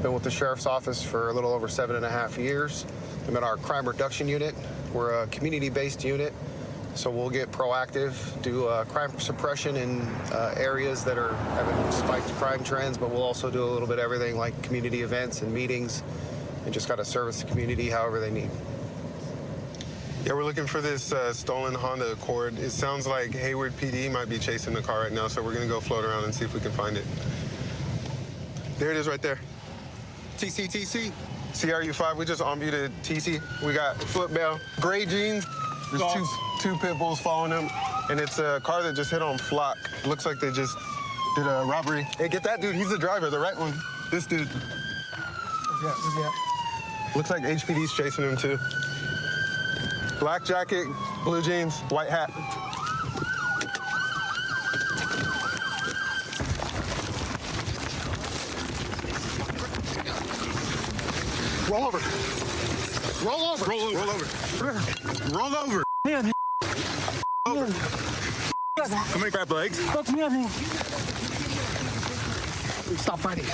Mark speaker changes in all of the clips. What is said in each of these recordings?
Speaker 1: Been with the Sheriff's Office for a little over 7.5 years. I'm in our crime reduction unit. We're a community-based unit, so we'll get proactive, do crime suppression in areas that are having spiked crime trends, but we'll also do a little bit of everything like community events and meetings and just gotta service the community however they need.
Speaker 2: Yeah, we're looking for this stolen Honda Accord. It sounds like Hayward PD might be chasing the car right now, so we're gonna go float around and see if we can find it. There it is right there. TC. CRU5, we just unmuted TC. We got foot bail, gray jeans. There's two pit bulls following him, and it's a car that just hit on Flock. Looks like they just did a robbery. Hey, get that dude, he's the driver, the right one. This dude. Yeah. Looks like HPD's chasing him too. Black jacket, blue jeans, white hat. Roll over. Roll over. Roll over. Roll over. Roll over.
Speaker 3: Man.
Speaker 2: Over. Come here, grab legs.
Speaker 3: Fuck me up. Stop fighting.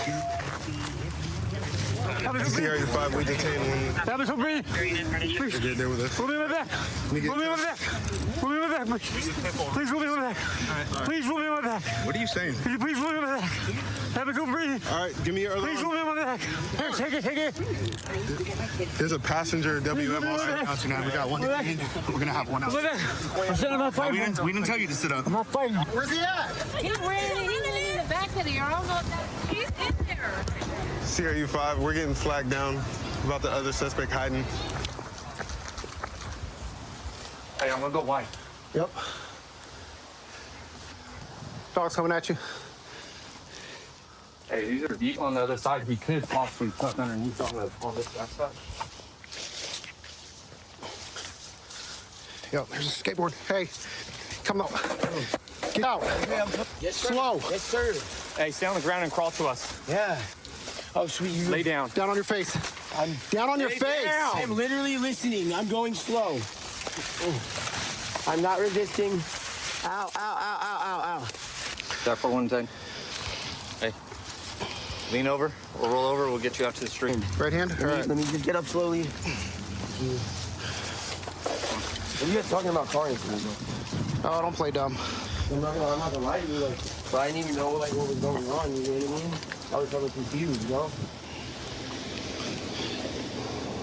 Speaker 2: CRU5, we detained one.
Speaker 3: That is me.
Speaker 2: Please. They're there with us.
Speaker 3: Roll me my back. Roll me my back. Roll me my back. Please roll me my back. Please roll me my back.
Speaker 2: What are you saying?
Speaker 3: Could you please roll me my back? Have a good breathe.
Speaker 2: All right, give me your other
Speaker 3: Please roll
Speaker 2: one.
Speaker 3: me my back. Here, take it.
Speaker 2: There's a passenger WM
Speaker 3: back.
Speaker 2: also. We got one. We're gonna have one out.
Speaker 3: Roll me back. I'm not fighting.
Speaker 2: We didn't tell you to sit up.
Speaker 3: I'm not fighting.
Speaker 1: Where's he at?
Speaker 4: He's really in the back of the yard. I don't know if that, he's in there.
Speaker 2: CRU5, we're getting flagged down about the other suspect hiding.
Speaker 5: Hey, I'm gonna go white.
Speaker 1: Yep. Dog's coming at you.
Speaker 5: Hey, these are deep on the other side. He could possibly tuck underneath on this backside.
Speaker 1: Yep, there's a skateboard. Hey, come on. Get out.
Speaker 6: Yes, sir.
Speaker 1: Slow.
Speaker 6: Yes, sir.
Speaker 5: Hey, stay on the ground and crawl to us.
Speaker 6: Yeah. Oh, sweet. You
Speaker 5: Lay down.
Speaker 1: Down on your face.
Speaker 6: I'm
Speaker 1: Down on your
Speaker 6: Lay
Speaker 1: face.
Speaker 6: down. I'm literally listening. I'm going slow. I'm not resisting. Ow.
Speaker 5: That for one thing. Hey, lean over or roll over. We'll get you out to the street.
Speaker 1: Right hand? All right.
Speaker 6: Let me just get up slowly. What are you guys talking about car incident, bro?
Speaker 1: Oh, don't play dumb.
Speaker 6: I'm not gonna lie to you, like, but I didn't even know like what was going on. You know what I mean? I was totally confused, you know.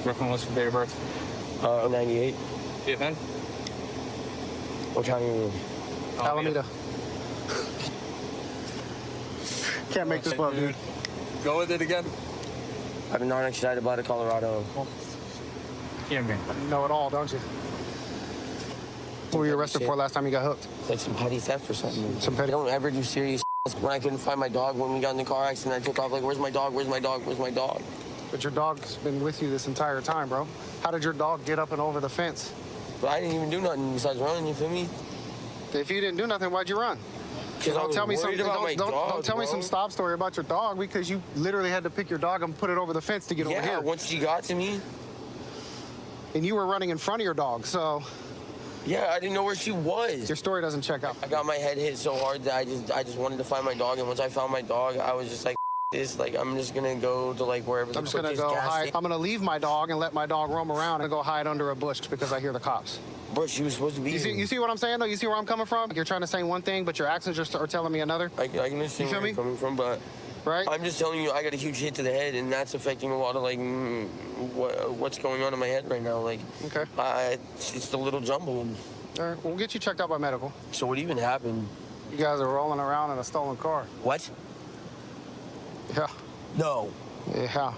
Speaker 5: Reference what's your date of birth?
Speaker 6: 98.
Speaker 5: DFN?
Speaker 6: What county are you in?
Speaker 1: Alameda. Can't make this up, dude.
Speaker 5: Go with it again.
Speaker 6: I've been non-extradited by Colorado.
Speaker 5: Can't be.
Speaker 1: You know it all, don't you? What were you arrested for last time you got hooked?
Speaker 6: It's like some petty theft or something.
Speaker 1: Some petty-
Speaker 6: I don't ever do serious when I couldn't find my dog when we got in the car accident. I took off like, where's my dog? Where's my dog? Where's my dog?
Speaker 1: But your dog's been with you this entire time, bro. How did your dog get up and over the fence?
Speaker 6: But I didn't even do nothing besides running, you feel me?
Speaker 1: If you didn't do nothing, why'd you run?
Speaker 6: Because I
Speaker 1: Don't
Speaker 6: was
Speaker 1: tell me
Speaker 6: worried
Speaker 1: something.
Speaker 6: about my dog,
Speaker 1: Don't tell me
Speaker 6: bro.
Speaker 1: some stop story about your dog because you literally had to pick your dog and put it over the fence to get over
Speaker 6: Yeah,
Speaker 1: here.
Speaker 6: once she got to me,
Speaker 1: And you were running in front of your dog, so
Speaker 6: yeah, I didn't know where she was.
Speaker 1: your story doesn't check out.
Speaker 6: I got my head hit so hard that I just wanted to find my dog, and once I found my dog, I was just like, this, like, I'm just gonna go to like wherever the
Speaker 1: I'm just gonna
Speaker 6: quickest
Speaker 1: go
Speaker 6: gas
Speaker 1: hide.
Speaker 6: station.
Speaker 1: I'm gonna leave my dog and let my dog roam around and go hide under a bush because I hear the cops.
Speaker 6: Bro, she was supposed to be here.
Speaker 1: You see what I'm saying though? You see where I'm coming from? You're trying to say one thing, but your actions are telling me another,
Speaker 6: I can understand
Speaker 1: You feel
Speaker 6: where you're
Speaker 1: me?
Speaker 6: coming from, but
Speaker 1: right?
Speaker 6: I'm just telling you, I got a huge hit to the head, and that's affecting a lot of like what's going on in my head right now. Like,
Speaker 1: Okay.
Speaker 6: it's a little jumbled.
Speaker 1: All right, we'll get you checked out by medical.
Speaker 6: So what even happened?
Speaker 1: You guys are rolling around in a stolen car.
Speaker 6: What?
Speaker 1: Yeah.
Speaker 6: No.
Speaker 1: Yeah.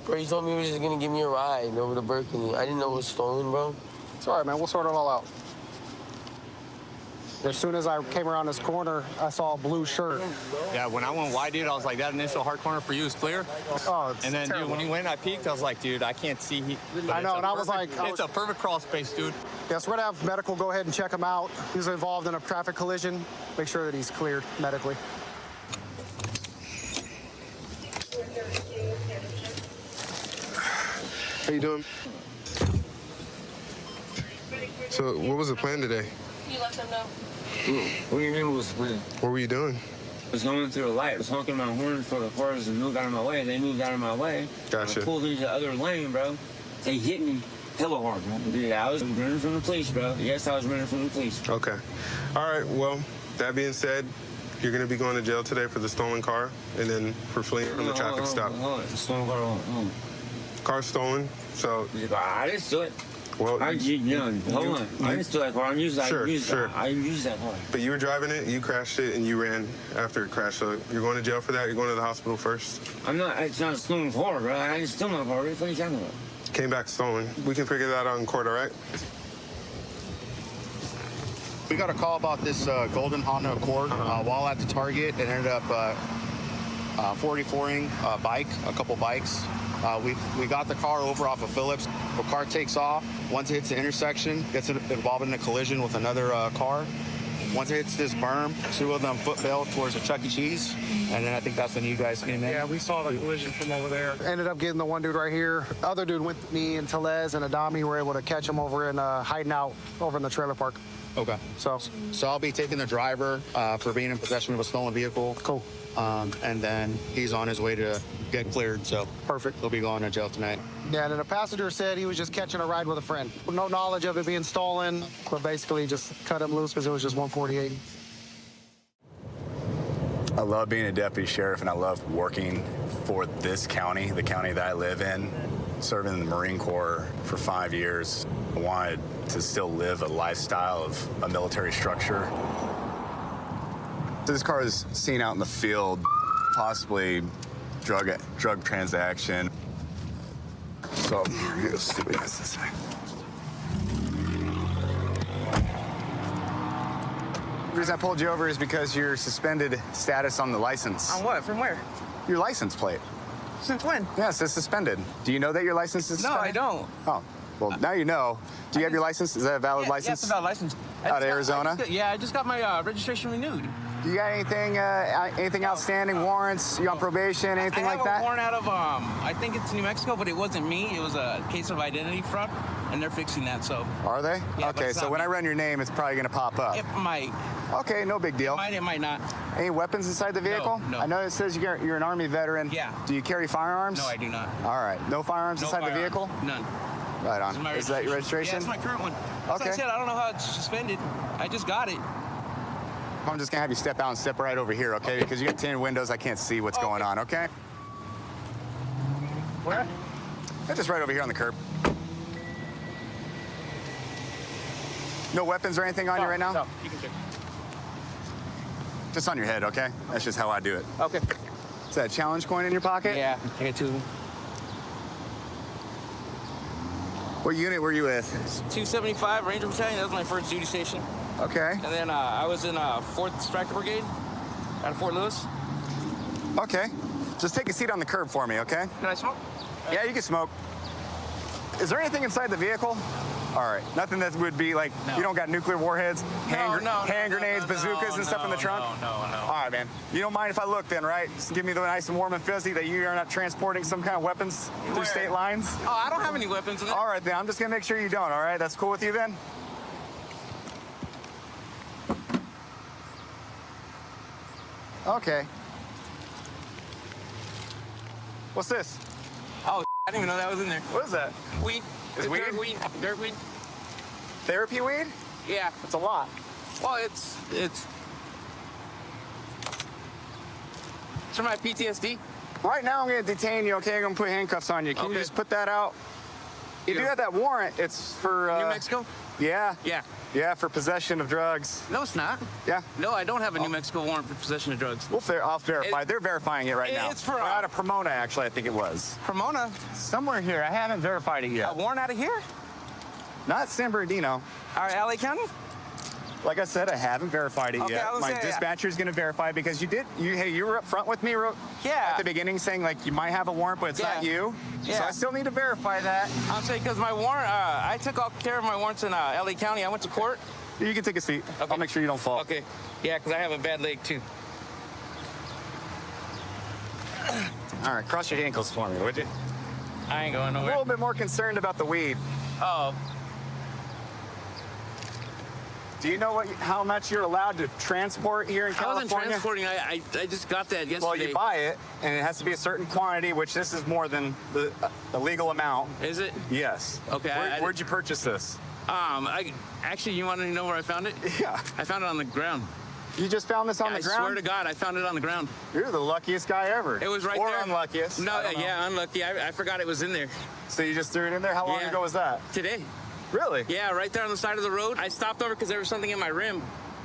Speaker 6: Bro, he told me he was just gonna give me a ride over to Berkeley. I didn't know it was stolen, bro.
Speaker 1: It's all right, man. We'll sort it all out. As soon as I came around this corner, I saw a blue shirt.
Speaker 5: Yeah, when I went wide, dude, I was like, that initial hard corner for you is clear.
Speaker 1: Oh, it's
Speaker 5: And then,
Speaker 1: terrible.
Speaker 5: dude, when you went, I peeked. I was like, dude, I can't see.
Speaker 1: I know, and I was like,
Speaker 5: it's a perfect crawl space, dude.
Speaker 1: Yes, we're gonna have medical go ahead and check him out. He was involved in a traffic collision. Make sure that he's cleared medically.
Speaker 2: How you doing? So, what was the plan today?
Speaker 4: You let them know.
Speaker 6: What do you mean was weird?
Speaker 2: What were you doing?
Speaker 6: was going through a light. I was honking my horn for the cars to move out of my way. They moved out of my way.
Speaker 2: Gotcha.
Speaker 6: I pulled into the other lane, bro. They hit me hella hard, bro. Dude, I was running from the police, bro. Yes, I was running from the police.
Speaker 2: Okay. All right. Well, that being said, you're going to be going to jail today for the stolen car and then for fleeing from the traffic stop.
Speaker 6: Stolen car.
Speaker 2: Car stolen. So,
Speaker 6: I didn't steal it.
Speaker 2: well,
Speaker 6: Hold on. I didn't steal that car. I used that car.
Speaker 2: but you were driving it, you crashed it, and you ran after it crashed. So you're going to jail for that. You're going to the hospital first.
Speaker 6: It's not a stolen car, bro. I didn't steal my car. What are you talking about?
Speaker 2: Came back stolen. We can figure that out in court, all right?
Speaker 7: We got a call about this golden Honda Accord. While at the Target, it ended up 44ing a bike, a couple bikes. We got the car over off of Phillips. The car takes off. Once it hits the intersection, gets involved in a collision with another car. Once it hits this berm, two of them foot bailed towards the Chuck E. Cheese. And then I think that's when you guys came in.
Speaker 3: Yeah, we saw the collision from over there.
Speaker 1: Ended up getting the one dude right here. The other dude with me and Telez and Adami were able to catch him over in hiding out over in the trailer park.
Speaker 7: Okay.
Speaker 1: So
Speaker 7: I'll be taking the driver for being in possession of a stolen vehicle.
Speaker 1: cool.
Speaker 7: And then he's on his way to get cleared. So
Speaker 1: Perfect.
Speaker 7: he'll be going to jail tonight.
Speaker 1: Yeah, and then the passenger said he was just catching a ride with a friend. No knowledge of it being stolen, but basically just cut him loose because it was just 148.
Speaker 8: I love being a deputy sheriff, and I love working for this county, the county that I live in. Serving in the Marine Corps for 5 years, I wanted to still live a lifestyle of a military structure. This car is seen out in the field, possibly drug transaction. So let's see what he has to say. The reason I pulled you over is because your suspended status on the license.
Speaker 9: On what? From where?
Speaker 8: Your license plate.
Speaker 9: Since when?
Speaker 8: Yes, it's suspended. Do you know that your license is
Speaker 9: No,
Speaker 8: suspended?
Speaker 9: I don't.
Speaker 8: Oh, well, now you know. Do you have your license? Is that a valid license?
Speaker 9: Yeah, it's a valid license.
Speaker 8: Out of Arizona?
Speaker 9: I just got my registration renewed.
Speaker 8: Do you got anything outstanding, warrants? You on probation, anything like
Speaker 9: I have
Speaker 8: that?
Speaker 9: a warrant out of, I think it's New Mexico, but it wasn't me. It was a case of identity fraud, and they're fixing that, so.
Speaker 8: Are they?
Speaker 9: Yeah, but
Speaker 8: okay,
Speaker 9: it's
Speaker 8: so
Speaker 9: not
Speaker 8: when
Speaker 9: me.
Speaker 8: I run your name, it's probably going to pop up.
Speaker 9: It might.
Speaker 8: Okay, no big deal.
Speaker 9: It might not.
Speaker 8: Any weapons inside the vehicle?
Speaker 9: No.
Speaker 8: I know it says you're an Army veteran.
Speaker 9: Yeah.
Speaker 8: Do you carry firearms?
Speaker 9: No, I do not.
Speaker 8: All right. No firearms
Speaker 9: No
Speaker 8: inside
Speaker 9: firearms.
Speaker 8: the vehicle?
Speaker 9: None.
Speaker 8: Right on.
Speaker 9: This my
Speaker 8: Is that your registration?
Speaker 9: Yeah, it's my current one. That's
Speaker 8: Okay.
Speaker 9: what I said. I don't know how it's suspended. I just got it.
Speaker 8: I'm just going to have you step out and step right over here, okay? Because you got tinted windows. I can't see what's going on, okay?
Speaker 9: Where?
Speaker 8: Yeah, just right over here on the curb. No weapons or anything on you right now?
Speaker 9: No, you can check.
Speaker 8: Just on your head, okay? That's just how I do it.
Speaker 9: Okay.
Speaker 8: Is that a challenge coin in your pocket?
Speaker 9: Yeah, I got two.
Speaker 8: What unit were you with?
Speaker 9: 275 Ranger Battalion. That was my first duty station.
Speaker 8: Okay.
Speaker 9: And then I was in 4th Striker Brigade out of Fort Lewis.
Speaker 8: Okay. Just take a seat on the curb for me, okay?
Speaker 9: Can I smoke?
Speaker 8: Yeah, you can smoke. Is there anything inside the vehicle? All right. Nothing that would be like,
Speaker 9: No.
Speaker 8: you don't got nuclear warheads, hand
Speaker 9: no,
Speaker 8: grenades, bazookas and stuff in the trunk?
Speaker 9: No.
Speaker 8: All right, man. You don't mind if I look then, right? Just give me the nice and warm and fuzzy that you are not transporting some kind of weapons through
Speaker 9: Where?
Speaker 8: state lines?
Speaker 9: Oh, I don't have any weapons in there.
Speaker 8: All right, then. I'm just going to make sure you don't, all right? That's cool with you then? Okay. What's this?
Speaker 9: Oh, I didn't even know that was in there.
Speaker 8: What is that?
Speaker 9: Weed.
Speaker 8: Is
Speaker 9: It's
Speaker 8: weed?
Speaker 9: Dirt weed. Dirt weed.
Speaker 8: Therapy weed?
Speaker 9: Yeah.
Speaker 8: That's a lot.
Speaker 9: Well, it's for my PTSD.
Speaker 8: Right now, I'm going to detain you, okay? I'm going to put handcuffs on you. Can you
Speaker 9: Okay.
Speaker 8: just put that out? You do have that warrant. It's for...
Speaker 9: New Mexico?
Speaker 8: Yeah.
Speaker 9: Yeah.
Speaker 8: Yeah, for possession of drugs.
Speaker 9: No, it's not.
Speaker 8: Yeah.
Speaker 9: No, I don't have a New Mexico warrant for possession of drugs.
Speaker 8: I'll verify.
Speaker 9: It-
Speaker 8: They're verifying it right now.
Speaker 9: it's for,
Speaker 8: out of Pomona, actually, I think it was.
Speaker 9: Pomona,
Speaker 8: Somewhere here. I haven't verified it
Speaker 9: a
Speaker 8: yet.
Speaker 9: warrant out of here?
Speaker 8: Not San Bernardino.
Speaker 9: All right, LA County?
Speaker 8: Like I said, I haven't verified it
Speaker 9: Okay,
Speaker 8: yet.
Speaker 9: I was
Speaker 8: My
Speaker 9: saying, yeah.
Speaker 8: dispatcher's going to verify because you were up front with me
Speaker 9: Yeah.
Speaker 8: at the beginning saying like you might have a warrant, but it's
Speaker 9: Yeah.
Speaker 8: not you.
Speaker 9: Yeah.
Speaker 8: So I still need to verify that.
Speaker 9: I'm saying because my warrant, I took all care of my warrants in LA County. I went to court.
Speaker 8: You can take a seat.
Speaker 9: Okay.
Speaker 8: I'll make sure you don't fall.
Speaker 9: Okay. Yeah, because I have a bad leg too.
Speaker 8: All right, cross your ankles for me, would you?
Speaker 9: I ain't going
Speaker 8: A
Speaker 9: nowhere.
Speaker 8: little bit more concerned about the weed.
Speaker 9: Oh,
Speaker 8: Do you know how much you're allowed to transport here in
Speaker 9: I wasn't
Speaker 8: California?
Speaker 9: transporting. I just got that yesterday.
Speaker 8: Well, you buy it, and it has to be a certain quantity, which this is more than the legal amount.
Speaker 9: Is it?
Speaker 8: Yes.
Speaker 9: Okay,
Speaker 8: Where'd you purchase this?
Speaker 9: Actually, you want to know where I found it?
Speaker 8: Yeah.
Speaker 9: I found it on the ground.
Speaker 8: You just found this on the ground?
Speaker 9: I swear to God, I found it on the ground.
Speaker 8: You're the luckiest guy ever.
Speaker 9: It was right
Speaker 8: or
Speaker 9: there.
Speaker 8: Or unluckiest.
Speaker 9: No, yeah, unlucky. I forgot it was in there.
Speaker 8: So you just threw it in there? How long ago was that?
Speaker 9: Today.
Speaker 8: Really?
Speaker 9: Yeah, right there on the side of the road. I stopped over because there was something in my rim.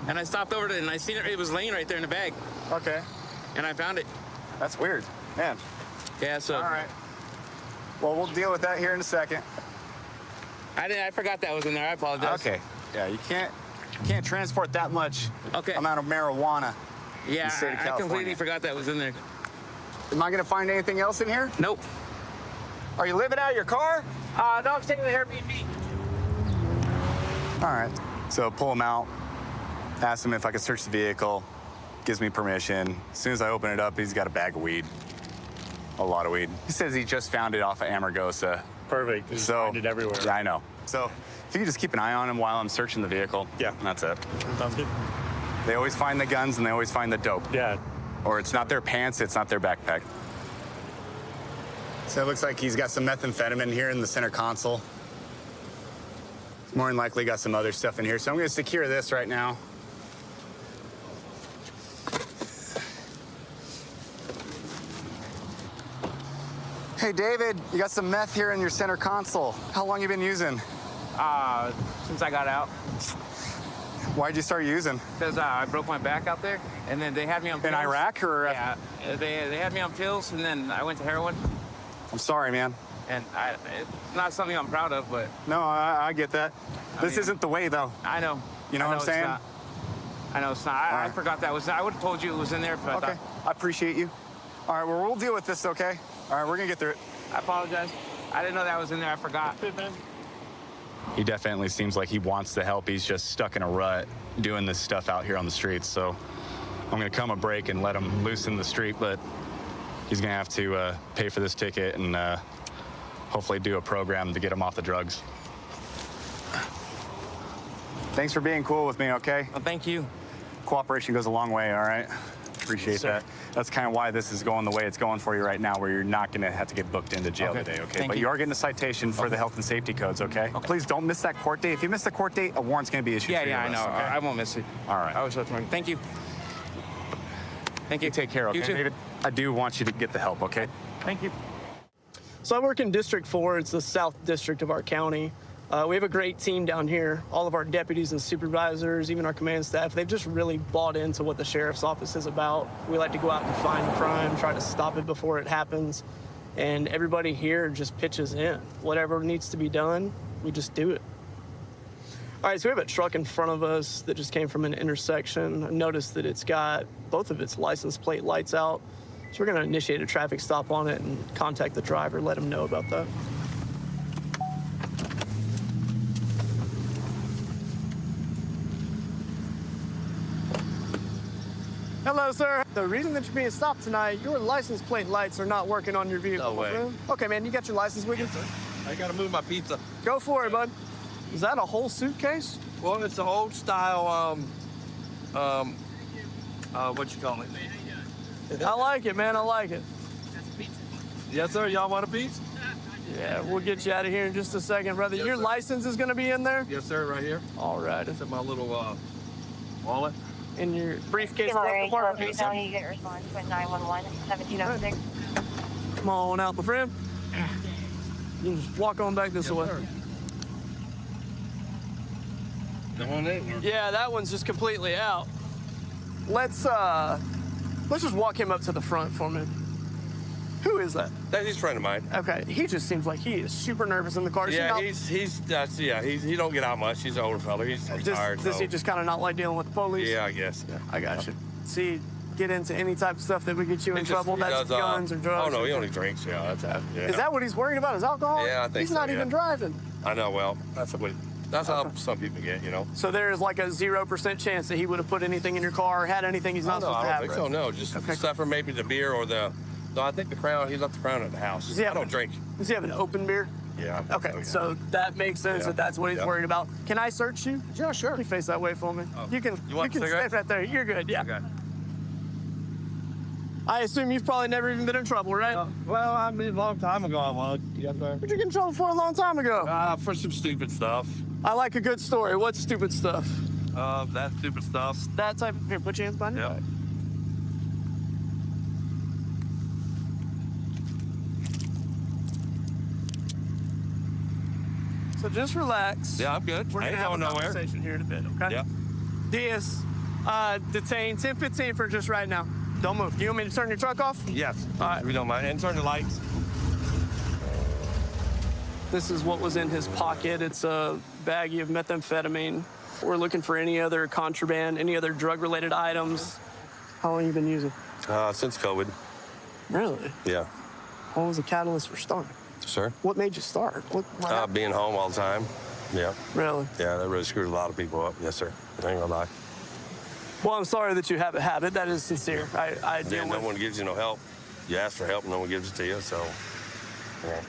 Speaker 9: And I stopped over to it, and I seen it. It was laying right there in the bag.
Speaker 8: Okay.
Speaker 9: And I found it.
Speaker 8: That's weird. Man.
Speaker 9: Yeah, so.
Speaker 8: All right. Well, we'll deal with that here in a second.
Speaker 9: I forgot that was in there. I apologize.
Speaker 8: Okay. Yeah, you can't transport that much amount of marijuana.
Speaker 9: Yeah,
Speaker 8: in the state of
Speaker 9: I
Speaker 8: California.
Speaker 9: completely forgot that was in there.
Speaker 8: Am I going to find anything else in here?
Speaker 9: Nope.
Speaker 8: Are you living out of your car?
Speaker 9: No, I'm taking the Airbnb.
Speaker 8: All right. So pull him out, ask him if I could search the vehicle, gives me permission. As soon as I open it up, he's got a bag of weed. A lot of weed. He says he just found it off of Amargosa.
Speaker 3: Perfect. Just find it everywhere.
Speaker 8: Yeah, I know. So if you could just keep an eye on him while I'm searching the vehicle.
Speaker 3: Yeah.
Speaker 8: That's it.
Speaker 3: Sounds good.
Speaker 8: They always find the guns and they always find the dope.
Speaker 3: Yeah.
Speaker 8: Or it's not their pants, it's not their backpack. So it looks like he's got some methamphetamine here in the center console. More than likely got some other stuff in here. So I'm gonna secure this right now. Hey, David, you got some meth here in your center console. How long you been using?
Speaker 9: Since I got out.
Speaker 8: Why'd you start using?
Speaker 9: Because I broke my back out there, and then they had me on pills.
Speaker 8: In Iraq or?
Speaker 9: Yeah, they had me on pills, and then I went to heroin.
Speaker 8: I'm sorry, man.
Speaker 9: And it's not something I'm proud of, but...
Speaker 8: No, I get that. This isn't the way, though.
Speaker 9: I know.
Speaker 8: You know what I'm saying?
Speaker 9: I know it's not. I forgot that was... I would have told you it was in there, but
Speaker 8: Okay, I appreciate you. All right, well, we'll deal with this, okay? All right, we're gonna get through it.
Speaker 9: I apologize. I didn't know that was in there. I forgot.
Speaker 8: He definitely seems like he wants the help. He's just stuck in a rut doing this stuff out here on the streets. So I'm gonna come a break and let him loose in the street, but he's gonna have to pay for this ticket and hopefully do a program to get him off the drugs. Thanks for being cool with me, okay?
Speaker 9: Well, thank you.
Speaker 8: Cooperation goes a long way, all right? Appreciate that. That's kind of why this is going the way it's going for you right now, where you're not going to have to get booked into jail today, okay? But you are getting a citation for the health and safety codes, okay? Please don't miss that court date. If you miss the court date, a warrant's going to be issued for you.
Speaker 9: Yeah, I know.
Speaker 8: Okay?
Speaker 9: I won't miss it.
Speaker 8: All right.
Speaker 9: I was just wondering. Thank you. Thank you.
Speaker 8: Take care, okay,
Speaker 9: You too.
Speaker 8: David? I do want you to get the help, okay?
Speaker 9: Thank you.
Speaker 10: So I work in District 4. It's the South District of our county. We have a great team down here. All of our deputies and supervisors, even our command staff, they've just really bought into what the sheriff's office is about. We like to go out and find crime, try to stop it before it happens. And everybody here just pitches in. Whatever needs to be done, we just do it. All right, so we have a truck in front of us that just came from an intersection. I noticed that it's got both of its license plate lights out. So we're gonna initiate a traffic stop on it and contact the driver, let him know about that. Hello, sir. The reason that you're being stopped tonight, your license plate lights are not working on your vehicle.
Speaker 9: No way.
Speaker 10: my friend. Okay, man, you got your license with you?
Speaker 9: I gotta move my pizza.
Speaker 10: Go for it, bud. Is that a whole suitcase?
Speaker 9: Well, it's a old style, what you call it?
Speaker 10: I like it, man. I like it.
Speaker 9: Yes, sir. Y'all want a piece?
Speaker 10: Yeah, we'll get you out of here in just a second, brother. Your license is going to be in there?
Speaker 9: Yes, sir. Right here.
Speaker 10: All right.
Speaker 9: It's in my little wallet.
Speaker 10: In your briefcase.
Speaker 4: You get response with 911 1706.
Speaker 10: Come on out, my friend. You can just walk on back this way. Yeah, that one's just completely out. Let's just walk him up to the front for me. Who is that?
Speaker 11: He's a friend of mine.
Speaker 10: Okay, he just seems like he is super nervous in the car.
Speaker 11: Yeah, he don't get out much. He's an older fella. He's retired.
Speaker 10: Does he just kind of not like dealing with the police?
Speaker 11: Yeah, I guess. Yeah.
Speaker 10: I got you. See, get into any type of stuff that would get you in trouble. That's guns or drugs.
Speaker 11: Oh no, he only drinks. Yeah, that's that. Yeah.
Speaker 10: Is that what he's worried about? Is alcohol?
Speaker 11: Yeah, I think
Speaker 10: he's
Speaker 11: so,
Speaker 10: not
Speaker 11: yeah.
Speaker 10: even driving.
Speaker 11: I know. Well, that's how some people get. You know.
Speaker 10: So there is like a 0% chance that he would have put anything in your car or had anything he's not supposed to have.
Speaker 11: I don't think so. No, just except for maybe the beer or the. No, I think the Crown. He left the Crown at the house. I don't drink.
Speaker 10: Does he have an open beer?
Speaker 11: Yeah.
Speaker 10: Okay, so that makes sense that that's what he's worried about. Can I search you?
Speaker 1: Yeah, sure.
Speaker 10: Can you face that way for me? You can.
Speaker 11: You want a
Speaker 10: stay
Speaker 11: cigarette?
Speaker 10: right there. You're good. Yeah.
Speaker 11: Okay.
Speaker 10: I assume you've probably never even been in trouble, right?
Speaker 11: Well, I mean, a long time ago I was. Yes, sir.
Speaker 10: What'd you get in trouble for a long time ago?
Speaker 11: For some stupid stuff.
Speaker 10: I like a good story. What stupid stuff?
Speaker 11: That stupid stuff.
Speaker 10: That type. Here, put your hands behind your
Speaker 11: Yeah.
Speaker 10: back. So just relax.
Speaker 11: Yeah, I'm good.
Speaker 10: We're
Speaker 11: I
Speaker 10: gonna
Speaker 11: ain't
Speaker 10: have a
Speaker 11: going nowhere.
Speaker 10: conversation here in a bit, okay?
Speaker 11: Yeah.
Speaker 10: Diaz, detain 1015 for just right now. Don't move. Do you want me to turn your truck off?
Speaker 11: Yes.
Speaker 10: All right.
Speaker 11: If you don't mind. And turn the lights.
Speaker 10: This is what was in his pocket. It's a baggie of methamphetamine. We're looking for any other contraband, any other drug-related items. How long you been using?
Speaker 11: Since COVID.
Speaker 10: Really?
Speaker 11: Yeah.
Speaker 10: What was the catalyst for starting?
Speaker 11: Sir?
Speaker 10: What made you start? What happened?
Speaker 11: Being home all the time. Yeah.
Speaker 10: Really?
Speaker 11: Yeah, that really screwed a lot of people up. Yes, sir. I ain't gonna lie.
Speaker 10: Well, I'm sorry that you have a habit. That is sincere. I deal
Speaker 11: Yeah, no
Speaker 10: with.
Speaker 11: one gives you no help. You ask for help, no one gives it to you, so. Yeah.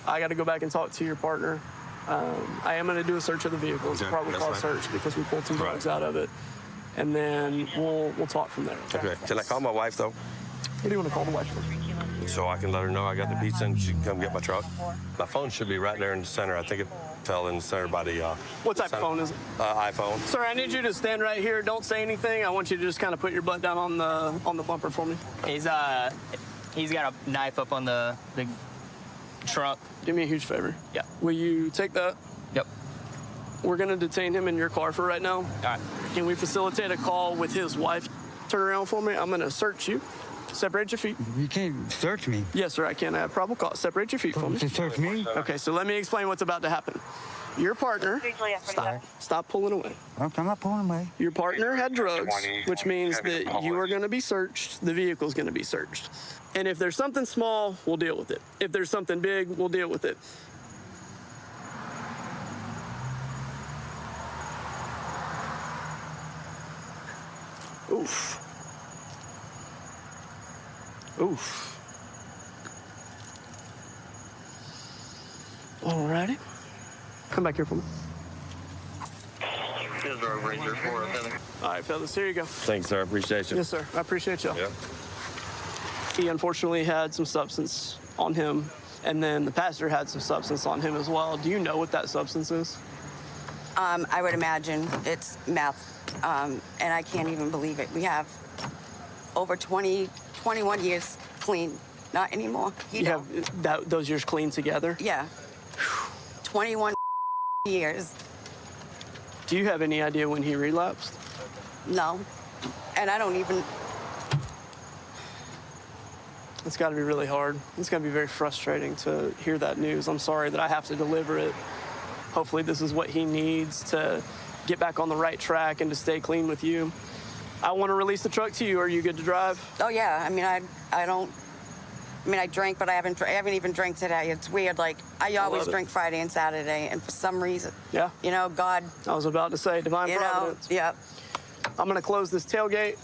Speaker 10: I got to go back and talk to your partner. I am going to do a search of the vehicle. It's a
Speaker 11: Okay,
Speaker 10: probable
Speaker 11: that's
Speaker 10: cause
Speaker 11: fine.
Speaker 10: search because we pulled some
Speaker 11: Right.
Speaker 10: drugs out of it, and then we'll talk from there.
Speaker 11: Okay. Can I call my wife, though?
Speaker 10: What do you want to call the wife for?
Speaker 11: So I can let her know I got the pizza and she can come get my truck. My phone should be right there in the center. I think it fell in the center by the.
Speaker 10: What type of phone is it?
Speaker 11: iPhone.
Speaker 10: Sir, I need you to stand right here. Don't say anything. I want you to just kind of put your butt down on the bumper for me.
Speaker 12: He's got a knife up on the trunk.
Speaker 10: Do me a huge favor.
Speaker 12: Yeah.
Speaker 10: Will you take that?
Speaker 12: Yep.
Speaker 10: We're going to detain him in your car for right now.
Speaker 12: All right.
Speaker 10: Can we facilitate a call with his wife? Turn around for me. I'm going to search you. Separate your feet.
Speaker 3: You can't search me.
Speaker 10: Yes, sir, I can. I have probable cause. Separate your feet for me.
Speaker 3: To search me?
Speaker 10: Okay, so let me explain what's about to happen. Your partner, stop pulling away.
Speaker 3: I'm not pulling away.
Speaker 10: Your partner had drugs, which means that you are going to be searched. The vehicle's going to be searched. And if there's something small, we'll deal with it. If there's something big, we'll deal with it. Oof. Oof. Alrighty. Come back here for me. All right, fellas, here you go.
Speaker 11: Thanks, sir. Appreciate you.
Speaker 10: Yes, sir. I appreciate y'all.
Speaker 11: Yeah.
Speaker 10: He unfortunately had some substance on him, and then the pastor had some substance on him as well. Do you know what that substance is?
Speaker 13: I would imagine it's meth, and I can't even believe it. We have over 21 years clean. Not anymore.
Speaker 10: You have those years clean together?
Speaker 13: Yeah. 21 years.
Speaker 10: Do you have any idea when he relapsed?
Speaker 13: No. And I don't even...
Speaker 10: It's got to be really hard. It's going to be very frustrating to hear that news. I'm sorry that I have to deliver it. Hopefully this is what he needs to get back on the right track and to stay clean with you. I want to release the truck to you. Are you good to drive?
Speaker 13: Oh, yeah. I mean, I drank, but I haven't even drank today. It's weird. Like, I always drink Friday and Saturday, and for some reason,
Speaker 10: yeah,
Speaker 13: you know, God.
Speaker 10: I was about to say divine providence.
Speaker 13: Yeah.
Speaker 10: I'm going to close this tailgate,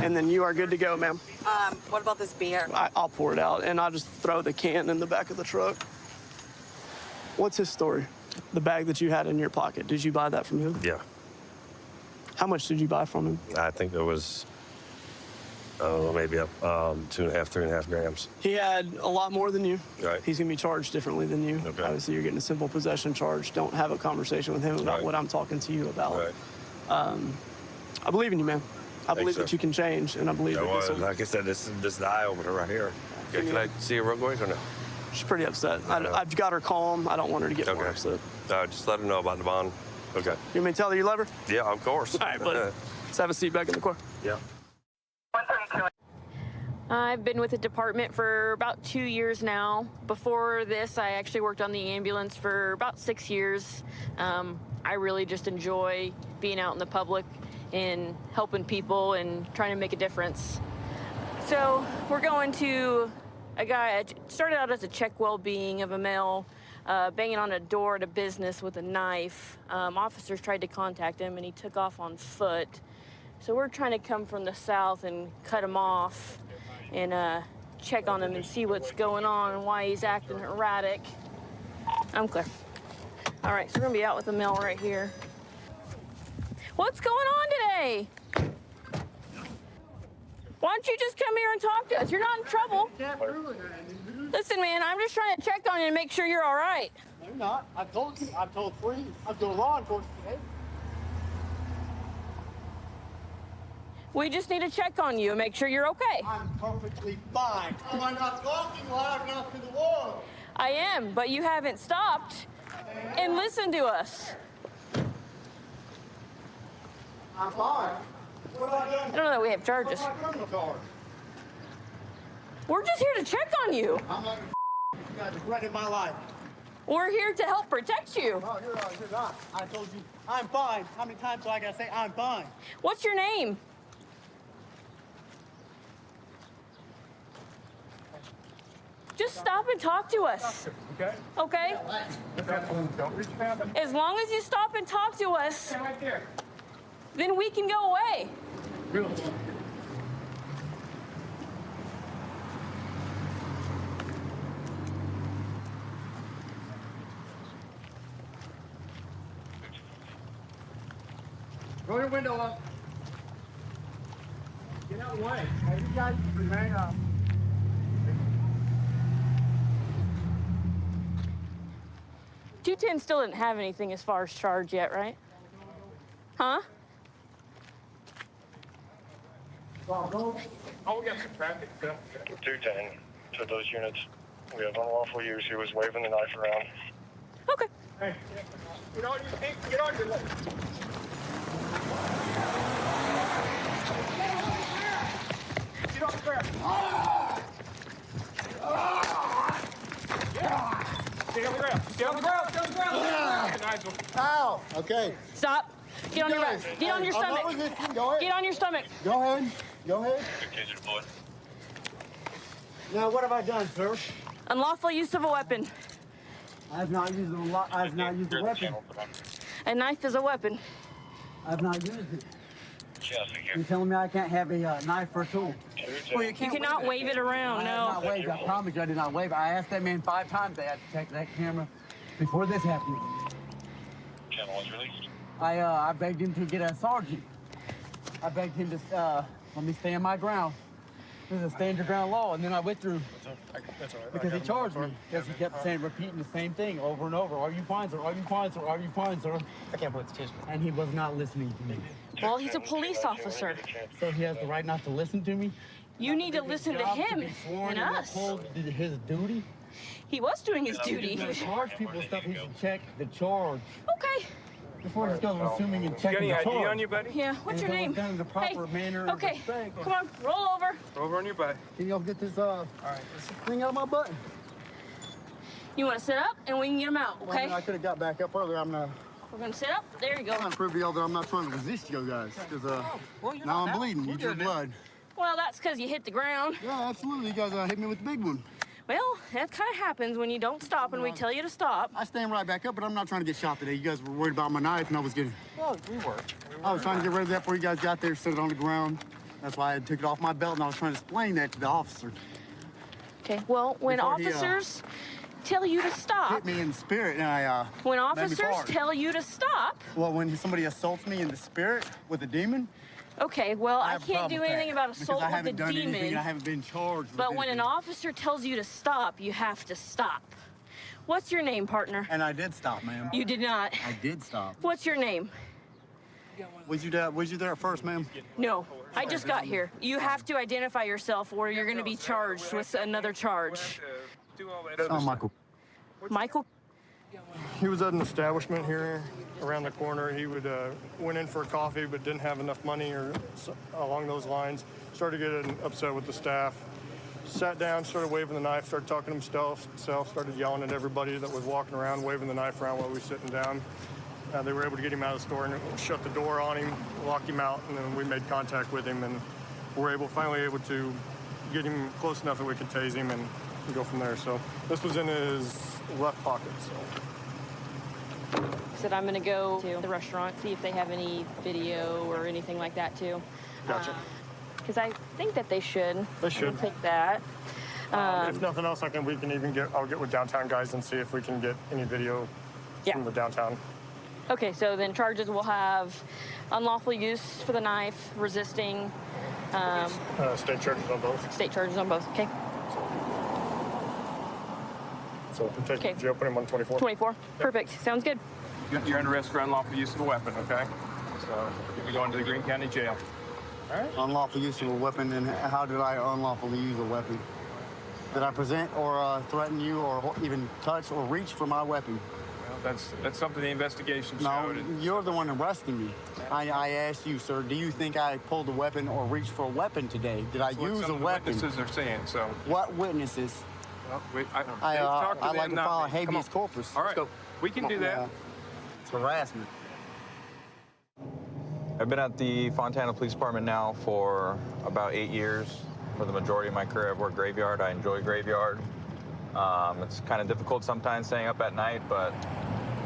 Speaker 10: and then you are good to go, ma'am.
Speaker 13: What about this beer?
Speaker 10: I'll pour it out, and I'll just throw the can in the back of the truck. What's his story? The bag that you had in your pocket, did you buy that from him?
Speaker 11: Yeah.
Speaker 10: How much did you buy from him?
Speaker 11: I think there was, maybe 2.5, 3.5 grams.
Speaker 10: He had a lot more than you.
Speaker 11: Right.
Speaker 10: He's going to be charged differently than you.
Speaker 11: Okay.
Speaker 10: Obviously, you're getting a simple possession charge. Don't have a conversation with him about
Speaker 11: Right.
Speaker 10: what I'm talking to you about.
Speaker 11: Right.
Speaker 10: I believe in you, man. I believe
Speaker 11: sir.
Speaker 10: that you can change, and I believe that this will...
Speaker 11: Like I said, this is the eye opener right here. Okay, can I see her real quick or no?
Speaker 10: She's pretty upset. I've got her calm. I don't want her to get more upset.
Speaker 11: Just let her know about the bond. Okay.
Speaker 10: You want me to tell her you love her?
Speaker 11: Yeah, of course.
Speaker 10: All right, buddy. Let's have a seat back in the car.
Speaker 11: Yeah.
Speaker 14: I've been with the department for about 2 years now. Before this, I actually worked on the ambulance for about 6 years. I really just enjoy being out in the public and helping people and trying to make a difference. So we're going to a guy, it started out as a check well-being of a male, banging on a door at a business with a knife. Officers tried to contact him and he took off on foot. So we're trying to come from the south and cut him off and check on him and see what's going on and why he's acting erratic. I'm clear. All right, so we're gonna be out with the mail right here. What's going on today? Why don't you just come here and talk to us? You're not in trouble. Listen, man, I'm just trying to check on you and make sure you're all right.
Speaker 3: No, you're not. I've told you. I've told three. I've told law enforcement today.
Speaker 14: We just need to check on you and make sure you're okay.
Speaker 3: I'm perfectly fine. Am I not talking loud enough to the world?
Speaker 14: I am, but you haven't stopped and listened to us.
Speaker 3: I'm fine. What have I done?
Speaker 14: I don't know that we have charges.
Speaker 3: What's my criminal card?
Speaker 14: We're just here to check on you.
Speaker 3: I'm not you guys threatened my life.
Speaker 14: We're here to help protect you.
Speaker 3: No, you're not. I told you I'm fine. How many times do I gotta say I'm fine?
Speaker 14: What's your name? Just stop and talk to us.
Speaker 3: Okay?
Speaker 14: Okay?
Speaker 3: Don't reach out.
Speaker 14: As long as you stop and talk to us,
Speaker 3: Stand right there.
Speaker 14: then we can go away.
Speaker 3: Really? Roll your window up. Get out of the way. Hey, you guys remain up.
Speaker 14: $210 still didn't have anything as far as charge yet, right? Huh?
Speaker 3: Oh, we got some traffic stuff.
Speaker 15: 210 to those units. We have unlawful use. He was waving the knife around.
Speaker 14: Okay.
Speaker 3: Hey, get on your feet. Get on your legs. Get on the ground. Get on the ground. Get on the ground. Get on the ground. Nigel. Ow. Okay.
Speaker 14: Stop. Get on your back. Get on your stomach.
Speaker 3: Go ahead.
Speaker 14: Get on your stomach.
Speaker 3: Go ahead. Go ahead. Now, what have I done, sir?
Speaker 14: Unlawful use of a weapon.
Speaker 3: I have not used a weapon.
Speaker 14: A knife is a weapon.
Speaker 3: I have not used it. You're telling me I can't have a knife or a tool?
Speaker 14: Well, you cannot wave it around,
Speaker 3: I
Speaker 14: no.
Speaker 3: have not waved. I promise you I did not wave. I asked that man 5 times. They had to check that camera before this happened.
Speaker 15: Channel was released.
Speaker 3: I begged him to get a sergeant. I begged him to let me stand my ground. This is a stand your ground law, and then I withdrew
Speaker 15: That's all right.
Speaker 3: because he charged me. Because he kept saying, repeating the same thing over and over. Are you fine, sir? Are you fine, sir? Are you fine, sir?
Speaker 15: I can't believe it's
Speaker 3: And he was not listening to me.
Speaker 14: Well, he's a police officer.
Speaker 3: So he has the right not to listen to me?
Speaker 14: You need to listen to him and us.
Speaker 3: His duty?
Speaker 14: He was doing his duty.
Speaker 3: He charge people stuff. He should check the charge.
Speaker 14: Okay.
Speaker 3: Before he goes assuming and checking the charge.
Speaker 15: on you, buddy?
Speaker 14: Yeah, what's your name?
Speaker 3: Done in the proper manner.
Speaker 14: Okay,
Speaker 3: Respect.
Speaker 14: come on, roll over.
Speaker 15: Over on your back.
Speaker 3: Can y'all get this thing out of my butt?
Speaker 14: You want to sit up and we can get him out, okay?
Speaker 3: I could have got back up earlier. I'm not
Speaker 14: We're going to sit up. There you go.
Speaker 3: trying to prove to y'all that I'm not trying to resist you guys. Because now I'm bleeding. You drew blood.
Speaker 14: Well, that's because you hit the ground.
Speaker 3: Yeah, absolutely. You guys hit me with the big one.
Speaker 14: Well, that kind of happens when you don't stop and we tell you to stop.
Speaker 3: I stand right back up, but I'm not trying to get shot today. You guys were worried about my knife, and I was getting.
Speaker 15: Well, we were.
Speaker 3: I was trying to get rid of that before you guys got there, set it on the ground. That's why I took it off my belt, and I was trying to explain that to the officer.
Speaker 14: Okay, well, when
Speaker 3: Before he,
Speaker 14: officers tell you to stop,
Speaker 3: Hit me in the spirit, and I.
Speaker 14: when
Speaker 3: made me
Speaker 14: officers
Speaker 3: fart.
Speaker 14: tell you to stop,
Speaker 3: Well, when somebody assaults me in the spirit with a demon.
Speaker 14: okay, well, I
Speaker 3: have a
Speaker 14: can't
Speaker 3: problem
Speaker 14: do
Speaker 3: with
Speaker 14: anything
Speaker 3: that,
Speaker 14: about
Speaker 3: because
Speaker 14: assault
Speaker 3: I
Speaker 14: with a
Speaker 3: haven't done anything.
Speaker 14: demon.
Speaker 3: I haven't been charged. with
Speaker 14: But when an
Speaker 3: anything.
Speaker 14: officer tells you to stop, you have to stop. What's your name, partner?
Speaker 3: And I did stop, ma'am.
Speaker 14: You did not.
Speaker 3: I did stop.
Speaker 14: What's your name?
Speaker 3: Was you there at first, ma'am?
Speaker 14: No, I just got here. You have to identify yourself or you're going to be charged with another charge.
Speaker 3: Oh, Michael.
Speaker 14: Michael?
Speaker 15: He was at an establishment here around the corner. He went in for a coffee but didn't have enough money or along those lines. Started getting upset with the staff. Sat down, started waving the knife, started talking to himself, started yelling at everybody that was walking around, waving the knife around while we were sitting down. They were able to get him out of the store and shut the door on him, lock him out, and then we made contact with him and were finally able to get him close enough that we could tase him and go from there. So this was in his left pocket. So.
Speaker 14: Said I'm going to go to the restaurant, see if they have any video or anything like that too.
Speaker 15: Gotcha.
Speaker 14: Because I think that they should.
Speaker 15: They should.
Speaker 14: I'll take that.
Speaker 15: If nothing else, I'll get with downtown guys and see if we can get any video from the downtown.
Speaker 14: Okay, so then charges will have unlawful use for the knife, resisting.
Speaker 15: State charges on both.
Speaker 14: State charges on both. Okay.
Speaker 15: So we'll take him to jail, put him on 24.
Speaker 14: 24. Yep. Perfect. Sounds good.
Speaker 16: You're under arrest for unlawful use of a weapon, okay? So you'll be going to the Greene County Jail. All right.
Speaker 17: Unlawful use of a weapon, and how did I unlawfully use a weapon? Did I present or threaten you or even touch or reach for my weapon?
Speaker 16: Well, that's something the investigation showed.
Speaker 17: No, you're the one arresting me. I asked you, sir, do you think I pulled a weapon or reached for a weapon today? Did I use a weapon?
Speaker 16: Witnesses are saying so.
Speaker 17: What witnesses?
Speaker 16: Well,
Speaker 17: I'd like to file a habeas corpus.
Speaker 16: All right, we can do that.
Speaker 17: It's harassment.
Speaker 5: I've been at the Fontana Police Department now for about 8 years. For the majority of my career, I've worked graveyard. I enjoy graveyard. It's kind of difficult sometimes staying up at night, but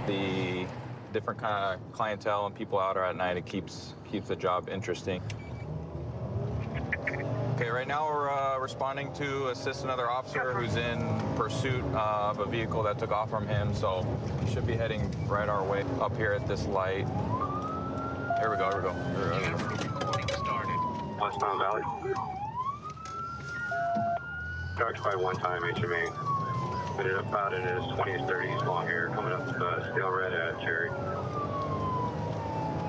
Speaker 5: the different kind of clientele and people out at night, it keeps the job interesting. Okay, right now we're responding to assist another officer who's in pursuit of a vehicle that took off from him, so he should be heading right our way up here at this light. Here we go.
Speaker 18: Westbound Valley. Dark by one time, HMA. Put it about in his 20s, 30s, long hair, coming up stale red at Cherry.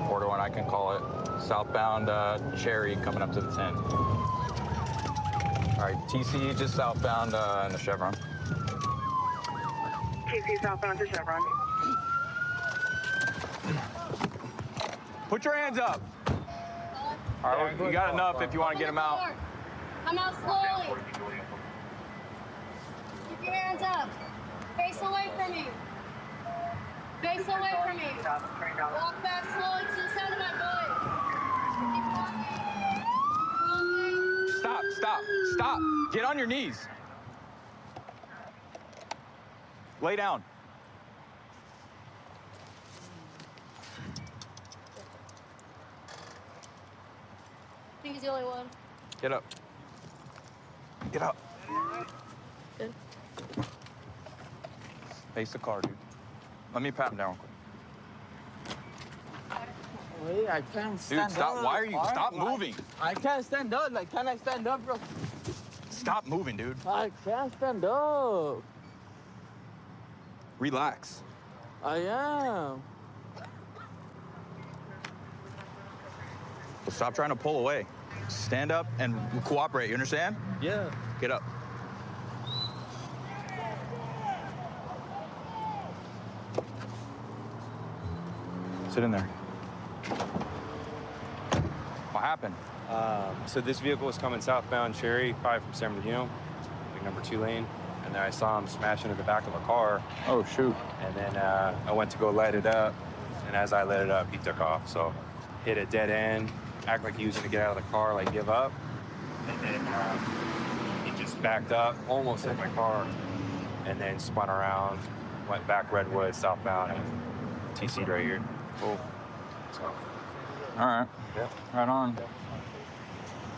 Speaker 5: 4-1, I can call it. Southbound Cherry coming up to the 10. All right, TC just southbound in the Chevron.
Speaker 19: TC southbound to Chevron.
Speaker 5: Put your hands up. All right, you got enough if you want to get him out.
Speaker 4: Come out slowly. Keep your hands up. Face away from me. Face away from me. Walk back slowly to the side of my body. Keep walking.
Speaker 5: Stop. Get on your knees. Lay down.
Speaker 4: I think he's the only one.
Speaker 5: Get up.
Speaker 4: Good.
Speaker 5: Face the car, dude. Let me pat him down quick.
Speaker 3: Wait, I can't stand up.
Speaker 5: Dude, stop. Why are you? Stop moving.
Speaker 3: I can't stand up. Like, can I stand up, bro?
Speaker 5: Stop moving, dude.
Speaker 3: I can't stand up.
Speaker 5: Relax.
Speaker 3: I am.
Speaker 5: Stop trying to pull away. Stand up and cooperate, you understand?
Speaker 3: Yeah.
Speaker 5: Get up. Sit in there. What happened?
Speaker 16: So this vehicle was coming southbound Cherry, probably from San Bernardino, like number 2 lane. And then I saw him smash into the back of a car.
Speaker 5: Oh, shoot.
Speaker 16: And then I went to go light it up. And as I lit it up, he took off. So hit a dead end, act like he was gonna get out of the car, like give up. And then he just backed up, almost hit my car. And then spun around, went back Redwood, southbound, and TC'd right here.
Speaker 5: Cool. So. All right.
Speaker 16: Yeah.
Speaker 5: Right on.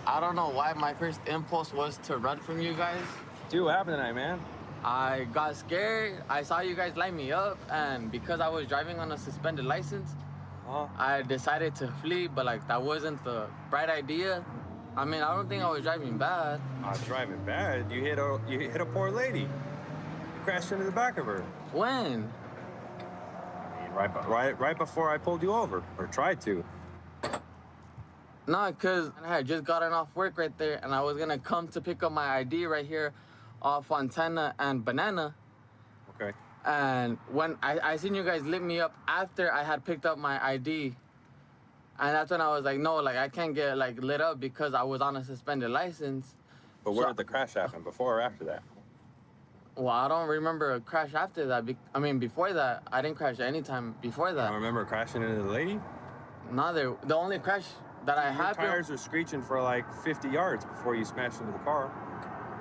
Speaker 3: I don't know why my first impulse was to run from you guys.
Speaker 16: Dude, what happened tonight, man?
Speaker 3: I got scared. I saw you guys light me up, and because I was driving on a suspended license, I decided to flee, but like that wasn't the right idea. I mean, I don't think I was driving bad.
Speaker 16: Driving bad? You hit a poor lady. You crashed into the back of her.
Speaker 3: When?
Speaker 16: Right before I pulled you over, or tried to.
Speaker 3: No, because I had just gotten off work right there, and I was gonna come to pick up my ID right here off Fontana and Banana.
Speaker 16: Okay.
Speaker 3: And when I seen you guys lit me up after I had picked up my ID, and that's when I was like, no, like I can't get like lit up because I was on a suspended license.
Speaker 16: But where did the crash happen? Before or after that?
Speaker 3: Well, I don't remember a crash after that. I mean, before that, I didn't crash any time before that.
Speaker 16: I remember crashing into the lady?
Speaker 3: No, the only crash that I had.
Speaker 16: Your tires were screeching for like 50 yards before you smashed into the car.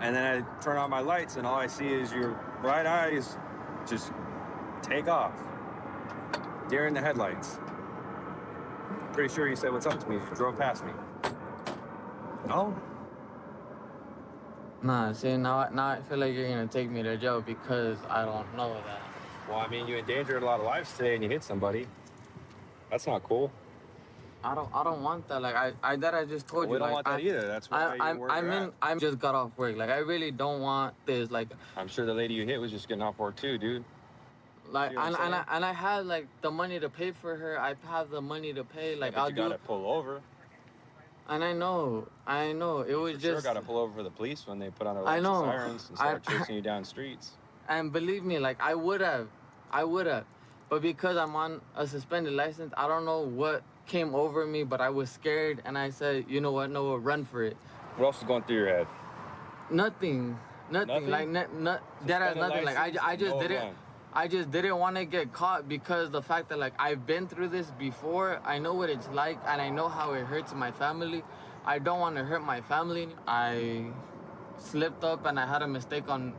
Speaker 16: And then I turn on my lights and all I see is your bright eyes just take off. Deer in the headlights. Pretty sure you said what's up to me. You drove past me. No?
Speaker 3: Nah, see, now I feel like you're gonna take me to jail because I don't know that.
Speaker 16: Well, I mean, you endangered a lot of lives today and you hit somebody. That's not cool.
Speaker 3: I don't want that. Like I just told you.
Speaker 16: We don't
Speaker 3: like,
Speaker 16: want that either. That's why
Speaker 3: I just got off work. Like I really don't want this. Like
Speaker 16: I'm sure the lady you hit was just getting off work too, dude.
Speaker 3: Like
Speaker 16: See what I'm saying?
Speaker 3: and I had like the money to pay for her. I have the money to pay. Like
Speaker 16: But you gotta pull over.
Speaker 3: And I know. It was
Speaker 16: You
Speaker 3: just.
Speaker 16: sure gotta pull over for the police when they put on their
Speaker 3: I
Speaker 16: lights
Speaker 3: know.
Speaker 16: and sirens and start chasing you down streets.
Speaker 3: And believe me, like I would have, but because I'm on a suspended license, I don't know what came over me, but I was scared, and I said, you know what, Noah, run for it.
Speaker 16: What else is going through your head?
Speaker 3: Nothing.
Speaker 16: Nothing?
Speaker 3: Like that has nothing. Like I just
Speaker 16: No
Speaker 3: didn't.
Speaker 16: gun.
Speaker 3: I just didn't want to get caught because the fact that like I've been through this before. I know what it's like, and I know how it hurts my family. I don't want to hurt my family. I slipped up and I had a mistake on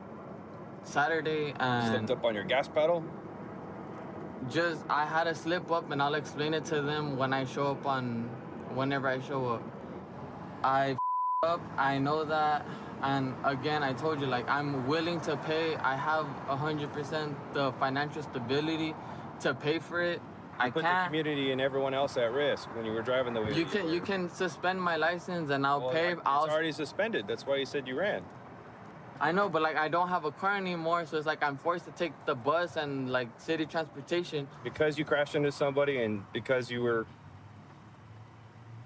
Speaker 3: Saturday and
Speaker 16: Slipped up on your gas pedal?
Speaker 3: just I had to slip up, and I'll explain it to them when I show up whenever I show up. I up, I know that, and again, I told you, like, I'm willing to pay. I have 100% the financial stability to pay for it. I
Speaker 16: Put the
Speaker 3: can't.
Speaker 16: community and everyone else at risk when you were driving the way
Speaker 3: You can suspend my license, and I'll pay.
Speaker 16: It's already suspended. That's why you said you ran.
Speaker 3: I know, but like I don't have a car anymore, so it's like I'm forced to take the bus and like city transportation.
Speaker 16: Because you crashed into somebody and because you were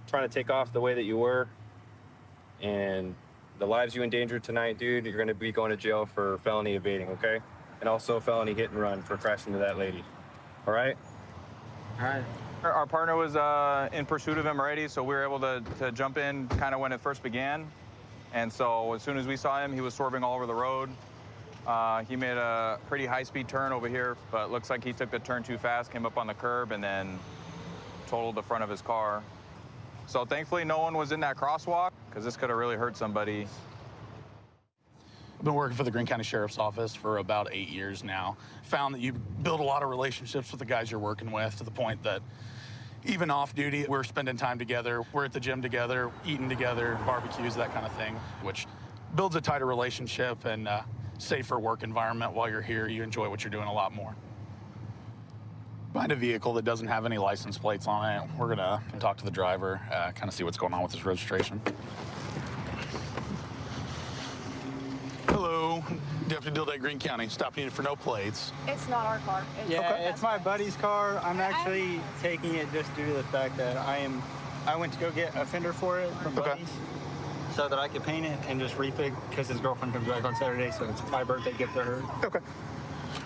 Speaker 16: trying to take off the way that you were and the lives you endangered tonight, dude, you're going to be going to jail for felony evading, okay? And also felony hit and run for crashing into that lady. All right?
Speaker 3: All right.
Speaker 5: Our partner was in pursuit of him already, so we were able to jump in kind of when it first began. And so as soon as we saw him, he was swerving all over the road. He made a pretty high-speed turn over here, but looks like he took the turn too fast, came up on the curb, and then totaled the front of his car. So thankfully, no one was in that crosswalk, because this could have really hurt somebody.
Speaker 19: I've been working for the Greene County Sheriff's Office for about 8 years now. Found that you build a lot of relationships with the guys you're working with to the point that even off duty, we're spending time together. We're at the gym together, eating together, barbecues, that kind of thing, which builds a tighter relationship and safer work environment while you're here. You enjoy what you're doing a lot more. Find a vehicle that doesn't have any license plates on it. We're gonna talk to the driver, kind of see what's going on with his registration. Hello, Deputy Dilday, Greene County. Stopping you for no plates.
Speaker 20: It's not our car.
Speaker 21: It's my buddy's car. I'm actually taking it just due to the fact that I went to go get a fender for it from Buddy's so that I could paint it and just refig because his girlfriend comes back on Saturday, so it's my birthday gift to her.
Speaker 19: Okay.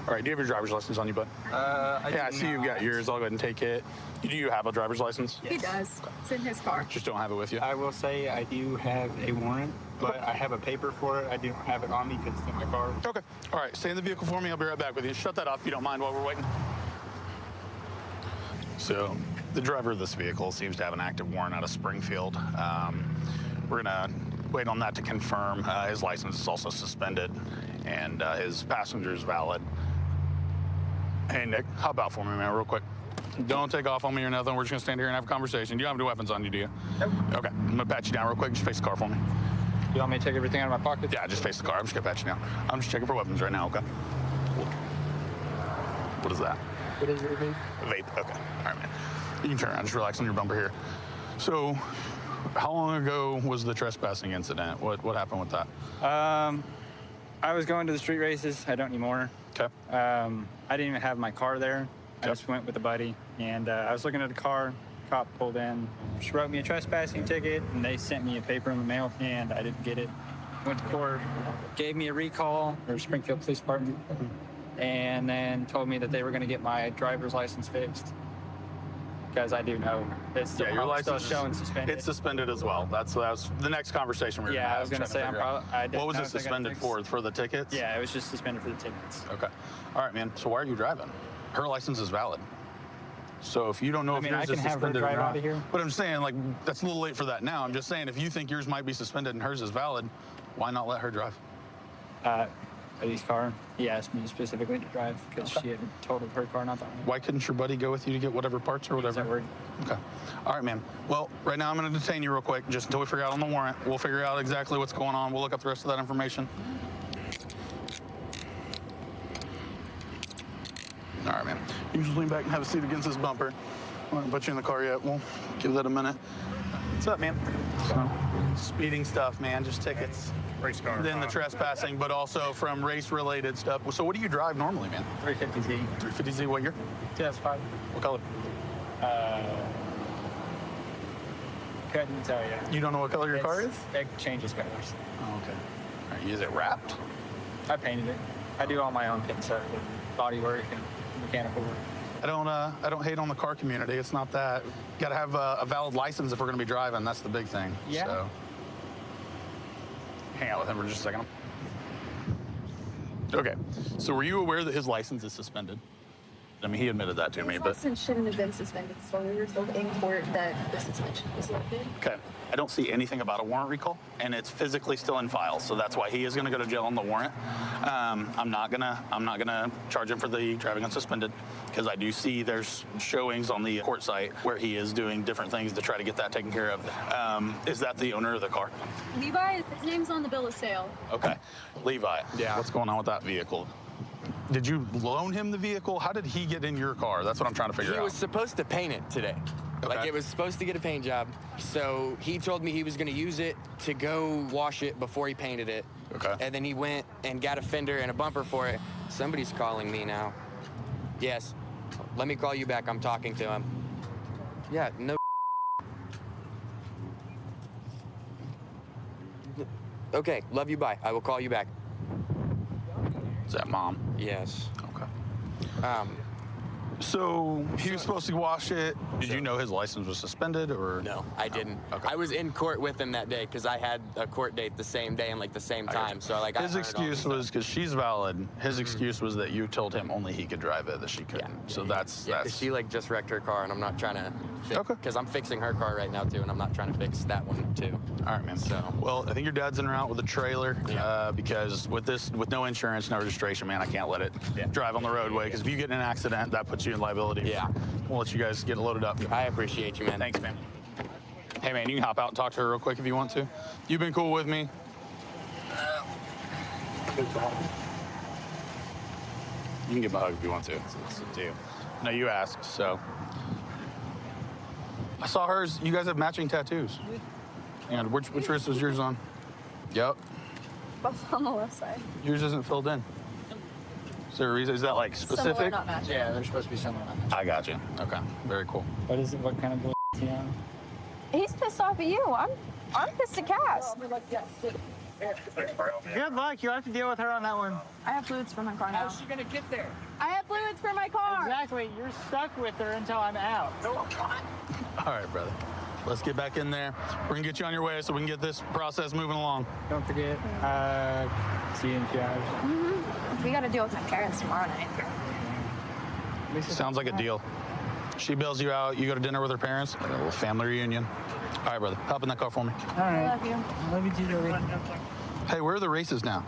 Speaker 19: All right, do you have your driver's license on you, bud? I see you've got yours. I'll go ahead and take it. Do you have a driver's license?
Speaker 20: He does. It's in his car.
Speaker 19: Just don't have it with you?
Speaker 21: I will say I do have a warrant, but I have a paper for it. I don't have it on me because it's in my car.
Speaker 19: Okay. All right, stay in the vehicle for me. I'll be right back with you. Shut that off if you don't mind while we're waiting. So, the driver of this vehicle seems to have an active warrant out of Springfield. We're gonna wait on that to confirm. His license is also suspended, and his passenger is valid. Hey, Nick, hop out for me, man, real quick. Don't take off on me or nothing. We're just gonna stand here and have a conversation. You don't have any weapons on you, do you? Nope. Okay, I'm gonna pat you down real quick. Just face the car for me.
Speaker 21: You want me to take everything out of my pocket?
Speaker 19: Yeah, just face the car. I'm just gonna pat you down. I'm just checking for weapons right now, okay? What is that?
Speaker 21: What is it, vape?
Speaker 19: Vape, okay. All right, man. You can turn around, just relax on your bumper here. So, how long ago was the trespassing incident? What happened with that?
Speaker 21: I was going to the street races. I don't anymore.
Speaker 19: Okay.
Speaker 21: I didn't even have my car there. I just went with a buddy, and I was looking at the car. Cop pulled in. She wrote me a trespassing ticket, and they sent me a paper in the mail, and I didn't get it. Went to court, gave me a recall, or Springfield Police Department, and then told me that they were going to get my driver's license fixed. Because I do know it's still,
Speaker 19: your license
Speaker 21: still showing suspended.
Speaker 19: It's suspended as well. That was the next conversation we were going to have.
Speaker 21: I was going to say I'm probably.
Speaker 19: What was it suspended for? For the tickets?
Speaker 21: Yeah, it was just suspended for the tickets.
Speaker 19: Okay. All right, man. So why are you driving? Her license is valid. So if you don't know if yours is suspended or not,
Speaker 21: out of here.
Speaker 19: But I'm saying, like, that's a little late for that now. I'm just saying, if you think yours might be suspended and hers is valid, why not let her drive?
Speaker 21: buddy's car. He asked me specifically to drive because she had totaled her car not that long.
Speaker 19: Why couldn't your buddy go with you to get whatever parts or whatever? Okay. All right, man. Well, right now I'm going to detain you real quick just until we figure out on the warrant. We'll figure out exactly what's going on. We'll look up the rest of that information. All right, man. You just lean back and have a seat against this bumper. I won't put you in the car yet. We'll give that a minute. What's up, man? So, speeding stuff, man. Just tickets.
Speaker 21: Race car.
Speaker 19: Then the trespassing, but also from race-related stuff. So what do you drive normally, man?
Speaker 21: 350Z.
Speaker 19: 350Z, what year?
Speaker 21: 2005.
Speaker 19: What color?
Speaker 21: Couldn't tell you.
Speaker 19: You don't know what color your car is?
Speaker 21: It changes colors.
Speaker 19: Oh, okay. All right, is it wrapped?
Speaker 21: I painted it. I do all my own paint stuff, body work and mechanical work.
Speaker 19: I don't hate on the car community. It's not that. You got to have a valid license if we're going to be driving. That's the big thing.
Speaker 21: Yeah.
Speaker 19: So. Hang out with him for just a second. Okay. So were you aware that his license is suspended? I mean, he admitted that to me, but.
Speaker 20: License shouldn't have been suspended, so we were told in court that the suspension was lifted.
Speaker 19: Okay. I don't see anything about a warrant recall, and it's physically still in files, so that's why he is going to go to jail on the warrant. I'm not gonna charge him for the driving unsuspended, because I do see there's showings on the court site where he is doing different things to try to get that taken care of. Is that the owner of the car?
Speaker 4: Levi, his name's on the bill of sale.
Speaker 19: Okay, Levi. Yeah. What's going on with that vehicle? Did you loan him the vehicle? How did he get in your car? That's what I'm trying to figure out.
Speaker 6: He was supposed to paint it today.
Speaker 19: Okay.
Speaker 6: Like, it was supposed to get a paint job. So he told me he was going to use it to go wash it before he painted it.
Speaker 19: Okay.
Speaker 6: And then he went and got a fender and a bumper for it. Somebody's calling me now. Yes. Let me call you back. I'm talking to him. Yeah, no. Okay, love you, bye. I will call you back.
Speaker 19: Is that mom?
Speaker 6: Yes.
Speaker 19: Okay. So he was supposed to wash it. Did you know his license was suspended, or?
Speaker 6: No, I didn't. Okay. I was in court with him that day because I had a court date the same day and like the same time. So like
Speaker 19: his excuse was because she's valid. His excuse was that you told him only he could drive it, that she couldn't. So that's.
Speaker 6: She like just wrecked her car, and I'm not trying to. Because I'm fixing her car right now too, and I'm not trying to fix that one too.
Speaker 19: All right, man. So. Well, I think your dad's in or out with a trailer because with no insurance, no registration, man, I can't let it drive on the roadway. Because if you get in an accident, that puts you in liability.
Speaker 6: Yeah.
Speaker 19: We'll let you guys get loaded up.
Speaker 6: I appreciate you, man.
Speaker 19: Thanks, man. Hey, man, you can hop out and talk to her real quick if you want to. You've been cool with me. You can give me a hug if you want to. It's up to you. No, you asked, so. I saw hers. You guys have matching tattoos. And which wrist was yours on? Yep.
Speaker 20: Both on the left side.
Speaker 19: Yours isn't filled in. Is there a reason? Is that like specific?
Speaker 20: Similar, not matching.
Speaker 21: Yeah, they're supposed to be similar.
Speaker 19: I got you. Okay, very cool.
Speaker 21: What is it? What kind of bull is he on?
Speaker 20: He's pissed off at you. I'm pissed at Cass.
Speaker 21: Good luck. You'll have to deal with her on that one.
Speaker 20: I have fluids for my car now.
Speaker 21: How's she gonna get there?
Speaker 20: I have fluids for my car.
Speaker 21: Exactly. You're stuck with her until I'm out. No, I'm not.
Speaker 19: All right, brother. Let's get back in there. We're gonna get you on your way so we can get this process moving along.
Speaker 21: Don't forget, see you in a few hours.
Speaker 20: Mm-hmm. We got to deal with my parents tomorrow night.
Speaker 19: Sounds like a deal. She bails you out, you go to dinner with her parents, like a little family reunion. All right, brother, hop in that car for me.
Speaker 21: All right.
Speaker 20: I love you.
Speaker 21: I love you too, Joey.
Speaker 19: Hey, where are the races now?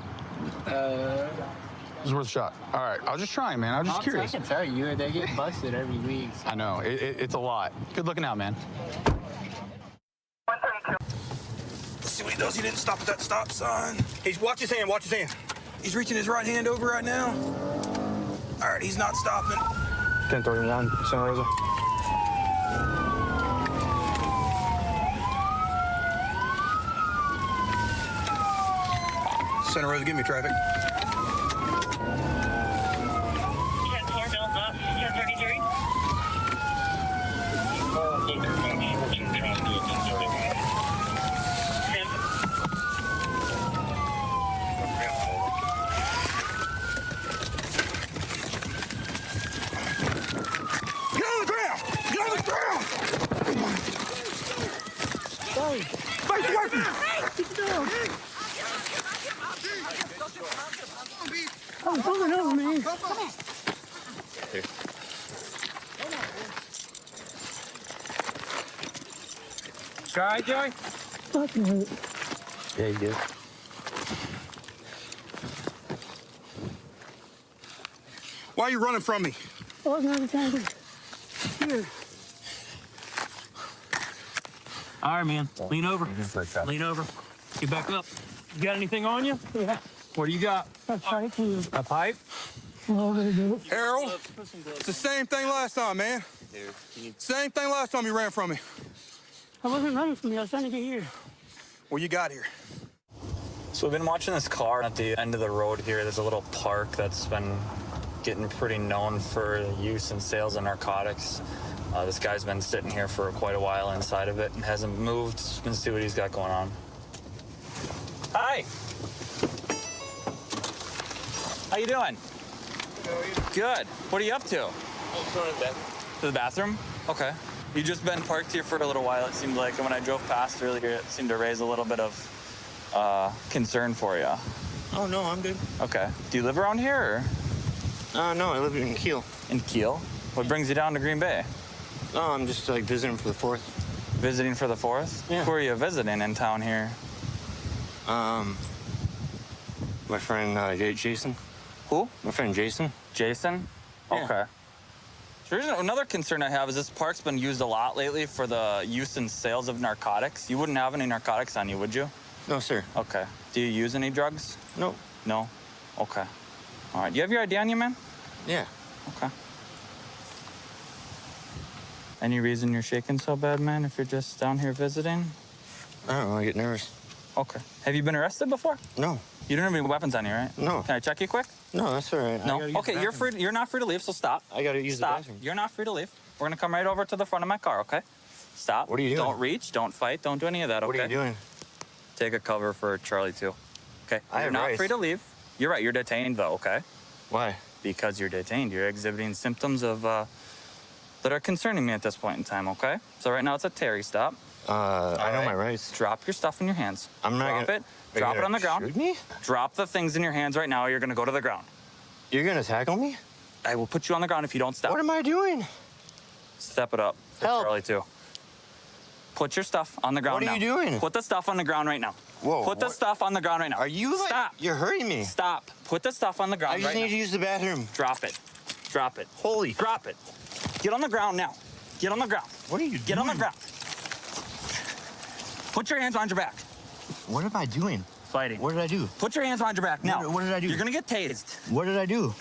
Speaker 19: This is worth a shot. All right, I was just trying, man. I was just curious.
Speaker 21: I can tell you, they get busted every week.
Speaker 19: I know, it's a lot. Good looking out, man.
Speaker 22: Let's see what he does. He didn't stop at that stop sign. Watch his hand, watch his hand. He's reaching his right hand over right now. All right, he's not stopping.
Speaker 16: 1031, Santa Rosa.
Speaker 22: Santa Rosa, give me traffic.
Speaker 23: 10-4, Bill, bus, 1033.
Speaker 22: Get on the ground! Get on the ground!
Speaker 21: Sorry.
Speaker 22: Face away from me!
Speaker 21: Keep it down. Oh, pulling over me.
Speaker 22: Come on.
Speaker 21: Here. You all right, Joey? Fucking hurt.
Speaker 16: Yeah, you did.
Speaker 22: Why are you running from me?
Speaker 2: I wasn't even trying to. Here.
Speaker 12: All right, man. Lean over. Lean over. Get back up. You got anything on you?
Speaker 2: Yeah.
Speaker 12: What do you got?
Speaker 2: A pipe.
Speaker 12: A pipe?
Speaker 22: Harold, it's the same thing last time, man. Same thing last time you ran from me.
Speaker 2: I wasn't running from you. I was trying to get here.
Speaker 22: Well, you got here.
Speaker 5: So we've been watching this car at the end of the road here. There's a little park that's been getting pretty known for the use and sales of narcotics. This guy's been sitting here for quite a while inside of it and hasn't moved. Let's see what he's got going on. Hi. How you doing? Good. What are you up to? To the bathroom? Okay. You just been parked here for a little while, it seemed like. And when I drove past earlier, it seemed to raise a little bit of concern for you.
Speaker 7: Oh, no, I'm good.
Speaker 5: Okay. Do you live around here, or?
Speaker 7: No, I live in Kiel.
Speaker 5: In Kiel? What brings you down to Green Bay?
Speaker 7: No, I'm just like visiting for the 4th.
Speaker 5: Visiting for the 4th?
Speaker 7: Yeah.
Speaker 5: Who are you visiting in town here?
Speaker 7: My friend Jason.
Speaker 5: Who?
Speaker 7: My friend Jason.
Speaker 5: Jason?
Speaker 7: Yeah.
Speaker 5: Okay. So here's another concern I have is this park's been used a lot lately for the use and sales of narcotics. You wouldn't have any narcotics on you, would you?
Speaker 7: No, sir.
Speaker 5: Okay. Do you use any drugs?
Speaker 7: No.
Speaker 5: No? Okay. All right. Do you have your ID on you, man?
Speaker 7: Yeah.
Speaker 5: Okay. Any reason you're shaking so bad, man, if you're just down here visiting?
Speaker 7: I don't know, I get nervous.
Speaker 5: Okay. Have you been arrested before?
Speaker 7: No.
Speaker 5: You don't have any weapons on you, right?
Speaker 7: No.
Speaker 5: Can I check you quick?
Speaker 7: No, that's all right.
Speaker 5: No? Okay, you're free. You're not free to leave, so stop.
Speaker 7: I gotta use the
Speaker 5: Stop.
Speaker 7: bathroom.
Speaker 5: You're not free to leave. We're gonna come right over to the front of my car, okay? Stop.
Speaker 7: What are you doing?
Speaker 5: Don't reach, don't fight, don't do any of that, okay?
Speaker 7: What are you doing?
Speaker 5: Take a cover for Charlie 2. Okay?
Speaker 7: I
Speaker 5: You're
Speaker 7: have
Speaker 5: not
Speaker 7: rights.
Speaker 5: free to leave. You're right, you're detained though, okay?
Speaker 7: Why?
Speaker 5: Because you're detained. You're exhibiting symptoms of that are concerning me at this point in time, okay? So right now it's a Terry stop.
Speaker 7: I know my rights.
Speaker 5: Drop your stuff in your hands.
Speaker 7: I'm not
Speaker 5: Drop
Speaker 7: gonna-
Speaker 5: it.
Speaker 7: Are you
Speaker 5: Drop it
Speaker 7: gonna
Speaker 5: on the ground.
Speaker 7: shoot me?
Speaker 5: Drop the things in your hands right now or you're gonna go to the ground.
Speaker 7: You're gonna tackle me?
Speaker 5: I will put you on the ground if you don't stop.
Speaker 7: What am I doing?
Speaker 5: Step it up for
Speaker 7: Help.
Speaker 5: Charlie 2. Put your stuff on the ground
Speaker 7: What are
Speaker 5: now.
Speaker 7: you doing?
Speaker 5: Put the stuff on the ground right now.
Speaker 7: Whoa,
Speaker 5: Put the
Speaker 7: what?
Speaker 5: stuff on the ground right now.
Speaker 7: Are you like...
Speaker 5: Stop.
Speaker 7: You're hurting me.
Speaker 5: Stop. Put the stuff on the ground
Speaker 7: I just
Speaker 5: right
Speaker 7: need
Speaker 5: now.
Speaker 7: to use the bathroom.
Speaker 5: Drop it. Drop it.
Speaker 7: Holy...
Speaker 5: Drop it. Get on the ground now. Get on the ground.
Speaker 7: What are you
Speaker 5: Get on the ground. Put your hands behind your back.
Speaker 7: What am I doing?
Speaker 5: Fighting.
Speaker 7: What did I do?
Speaker 5: Put your hands behind your back now.
Speaker 7: What did I do?
Speaker 5: You're gonna get tased.
Speaker 7: What did I do?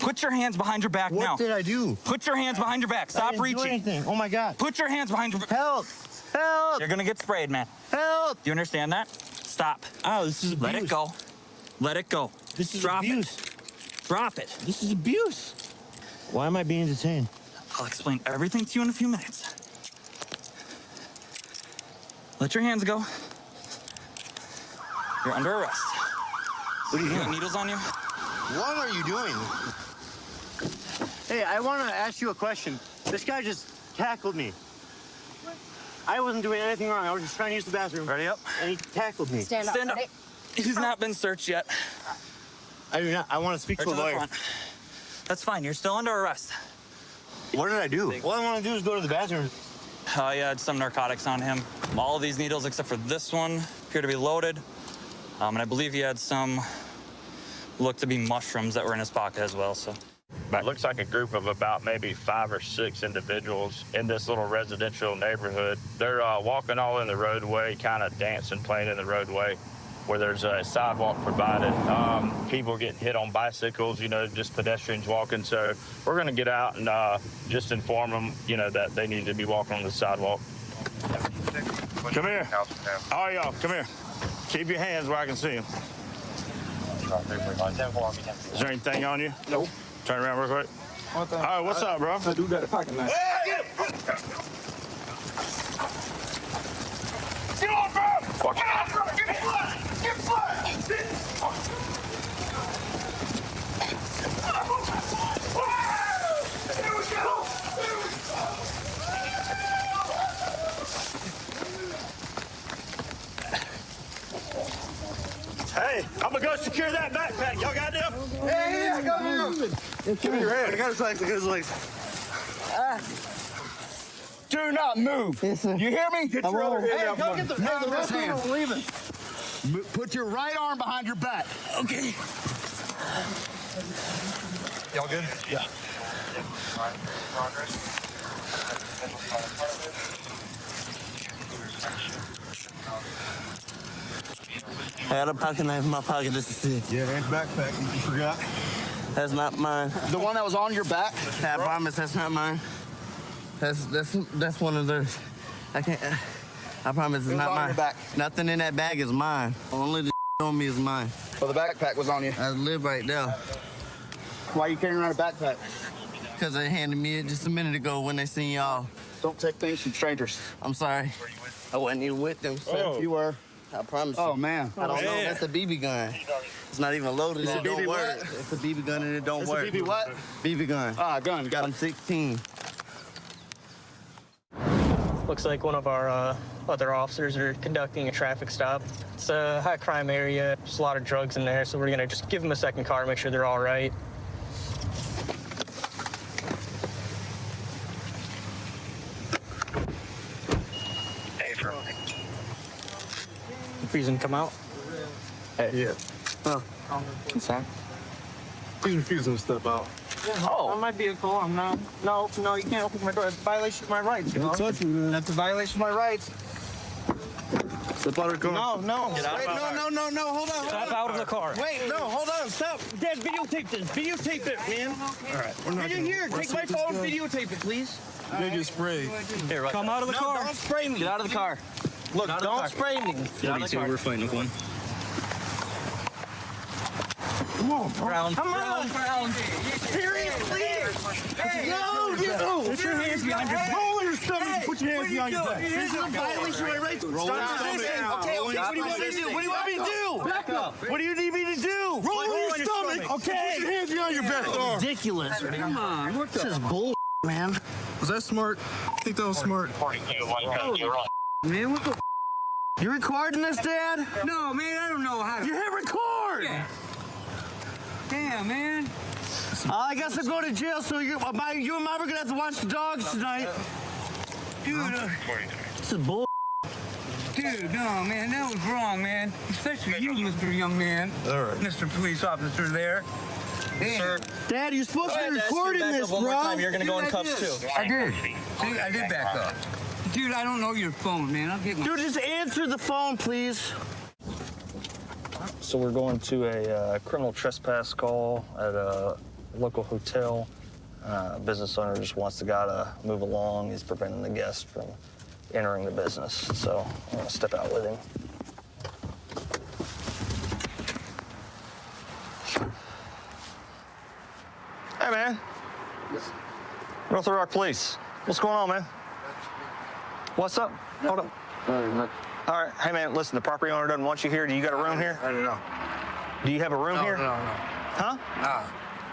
Speaker 5: Put your hands behind your back now.
Speaker 7: What did I do?
Speaker 5: Put your hands behind your back.
Speaker 7: I
Speaker 5: Stop
Speaker 7: didn't do
Speaker 5: reaching.
Speaker 7: anything. Oh my God.
Speaker 5: Put your hands behind your back.
Speaker 7: Help! Help!
Speaker 5: You're gonna get sprayed, man.
Speaker 7: Help!
Speaker 5: Do you understand that? Stop.
Speaker 7: Oh, this is abuse.
Speaker 5: Let it go. Let it go.
Speaker 7: This is
Speaker 5: Drop
Speaker 7: abuse.
Speaker 5: it. Drop it.
Speaker 7: This is abuse. Why am I being detained?
Speaker 5: I'll explain everything to you in a few minutes. Let your hands go. You're under arrest.
Speaker 7: What are you
Speaker 5: You got
Speaker 7: doing?
Speaker 5: needles on you?
Speaker 7: What are you doing? Hey, I want to ask you a question. This guy just tackled me. I wasn't doing anything wrong. I was just trying to use the bathroom.
Speaker 5: Ready up?
Speaker 7: And he tackled me.
Speaker 20: Stand up.
Speaker 5: Stand up.
Speaker 20: Ready?
Speaker 5: He's not been searched yet.
Speaker 7: I do not. I want to speak
Speaker 5: Right
Speaker 7: to a
Speaker 5: to the
Speaker 7: lawyer.
Speaker 5: front. That's fine. You're still under arrest.
Speaker 7: What did I do? All I want to do is go to the bathroom.
Speaker 5: He had some narcotics on him. All of these needles, except for this one, appear to be loaded. And I believe he had some, looked to be mushrooms that were in his pocket as well. So.
Speaker 8: It looks like a group of about maybe 5 or 6 individuals in this little residential neighborhood. They're walking all in the roadway, kind of dancing, playing in the roadway where there's a sidewalk provided. People getting hit on bicycles, you know, just pedestrians walking. So we're going to get out and just inform them, you know, that they need to be walking on the sidewalk.
Speaker 22: Come here. All y'all, come here. Keep your hands where I can see them. Is there anything on you? Nope. Turn around real quick. All right, what's up, bro? I do got a pocket knife. Get on, bro! Get on, bro! Get blood! Get blood! Here we go! Hey, I'm gonna go secure that backpack. Y'all got them?
Speaker 17: Yeah, go here.
Speaker 22: Give me your hand.
Speaker 17: I got his legs. I got his legs.
Speaker 22: Do not move.
Speaker 17: Yes, sir.
Speaker 22: You hear me? Get your other hand out
Speaker 17: go
Speaker 22: from
Speaker 17: get
Speaker 22: under.
Speaker 17: the rest
Speaker 22: hand.
Speaker 17: of them leaving. Put your right arm behind your back.
Speaker 22: Okay. Y'all good?
Speaker 1: Yeah. I got a pocket knife in my pocket just to see.
Speaker 22: Yeah, and backpack. You forgot?
Speaker 1: That's not mine.
Speaker 22: The one that was on your back?
Speaker 1: I promise that's not mine. That's one of theirs. I can't. I promise it's not
Speaker 22: on
Speaker 1: mine.
Speaker 22: your back.
Speaker 1: Nothing in that bag is mine. Only the on me is mine.
Speaker 22: Well, the backpack was on you.
Speaker 1: I live right there.
Speaker 22: Why are you carrying around a backpack?
Speaker 1: Because they handed me it just a minute ago when they seen y'all.
Speaker 22: Don't take things from strangers.
Speaker 1: I'm sorry. I wasn't even with them. So.
Speaker 22: Oh. You were.
Speaker 1: I promise you.
Speaker 22: Oh, man.
Speaker 1: I don't know. That's a BB gun. It's not even loaded.
Speaker 22: It's
Speaker 1: and
Speaker 22: a
Speaker 1: it don't
Speaker 22: BB
Speaker 1: work.
Speaker 22: what?
Speaker 1: It's a BB gun and it don't
Speaker 22: It's
Speaker 1: work.
Speaker 22: a BB what?
Speaker 1: BB gun.
Speaker 22: Ah, gun. Got it.
Speaker 1: I'm 16.
Speaker 10: Looks like one of our other officers are conducting a traffic stop. It's a high crime area. There's a lot of drugs in there, so we're gonna just give them a second car, make sure they're all right.
Speaker 22: Hey, bro.
Speaker 10: Refusing to come out?
Speaker 22: Hey, yeah.
Speaker 10: Huh?
Speaker 22: What's that? He's refusing to step out.
Speaker 10: Oh, that might be a call. I'm not. No, you can't open my door. That's a violation of my rights. You know?
Speaker 22: Touch me, man.
Speaker 10: That's a violation of my rights.
Speaker 22: Step out of the car.
Speaker 10: No.
Speaker 1: Get out. Wait, no. Hold on.
Speaker 10: Step out of the car.
Speaker 1: Wait, no. Hold on. Stop.
Speaker 10: Dad, videotape this. Videotape it, man.
Speaker 22: All right. We're not
Speaker 10: Here, take my phone. Videotape it, please.
Speaker 22: You're get sprayed.
Speaker 10: Here, right. Come out of the car. Don't spray me. Get out of the car. Look, don't spray me. Get out of the car.
Speaker 22: We're fighting with one.
Speaker 10: Come on, Brown. Come on, Brown. Seriously? No. Put your hands behind your back.
Speaker 22: Roll your stomach. Put your hands behind your back.
Speaker 10: This is a violation of my rights.
Speaker 22: Roll your stomach.
Speaker 10: Okay. What do you want me to do? What do you want me to do?
Speaker 22: Back up.
Speaker 10: What do you need me to do?
Speaker 22: Roll your stomach.
Speaker 10: Okay.
Speaker 22: Put your hands behind your back.
Speaker 10: Ridiculous. Come on. What this is bull, man.
Speaker 22: Was that smart? I think that was smart.
Speaker 10: Man, what the? You recording this, Dad?
Speaker 2: No, man, I don't know how to.
Speaker 10: You hit record.
Speaker 2: Yeah. Damn, man.
Speaker 1: I guess I'll go to jail, so you and Mom are gonna have to watch the dogs tonight.
Speaker 2: Dude,
Speaker 1: This is bull.
Speaker 2: dude, no, man, that was wrong, man. Especially you, Mr. Young Man.
Speaker 22: All right.
Speaker 2: Mr. Police Officer there. Damn.
Speaker 1: Dad, you're supposed to be recording this, bro.
Speaker 10: You're gonna go in cuffs too.
Speaker 2: I did. See, I did back up. Dude, I don't know your phone, man. I'll get my...
Speaker 1: Dude, just answer the phone, please.
Speaker 9: So we're going to a criminal trespass call at a local hotel. Business owner just wants the guy to move along. He's preventing the guest from entering the business. So I'm gonna step out with him. Hey, man. North Little Rock Police. What's going on, man? What's up? Hold up. All right. Hey, man, listen, the property owner doesn't want you here. Do you got a room here?
Speaker 22: I don't know.
Speaker 9: Do you have a room here?
Speaker 22: No.
Speaker 9: Huh?
Speaker 22: Nah.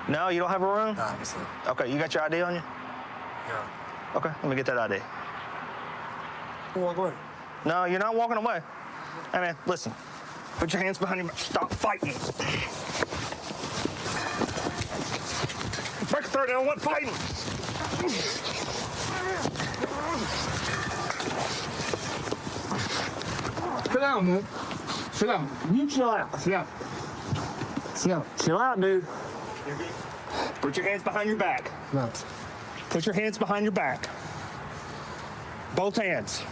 Speaker 9: No, you don't have a room?
Speaker 22: Nah,
Speaker 9: Okay, you got your ID on you?
Speaker 22: Yeah.
Speaker 9: Okay, let me get that ID.
Speaker 22: Walk away.
Speaker 9: No, you're not walking away. Hey, man, listen. Put your hands behind your back. Stop fighting. Break the third down, what fighting?
Speaker 2: Sit down, man. Sit down. You chill out. Sit down. Sit down.
Speaker 9: Chill out, dude. Put your hands behind your back.
Speaker 2: No.
Speaker 9: Put your hands behind your back. Both hands.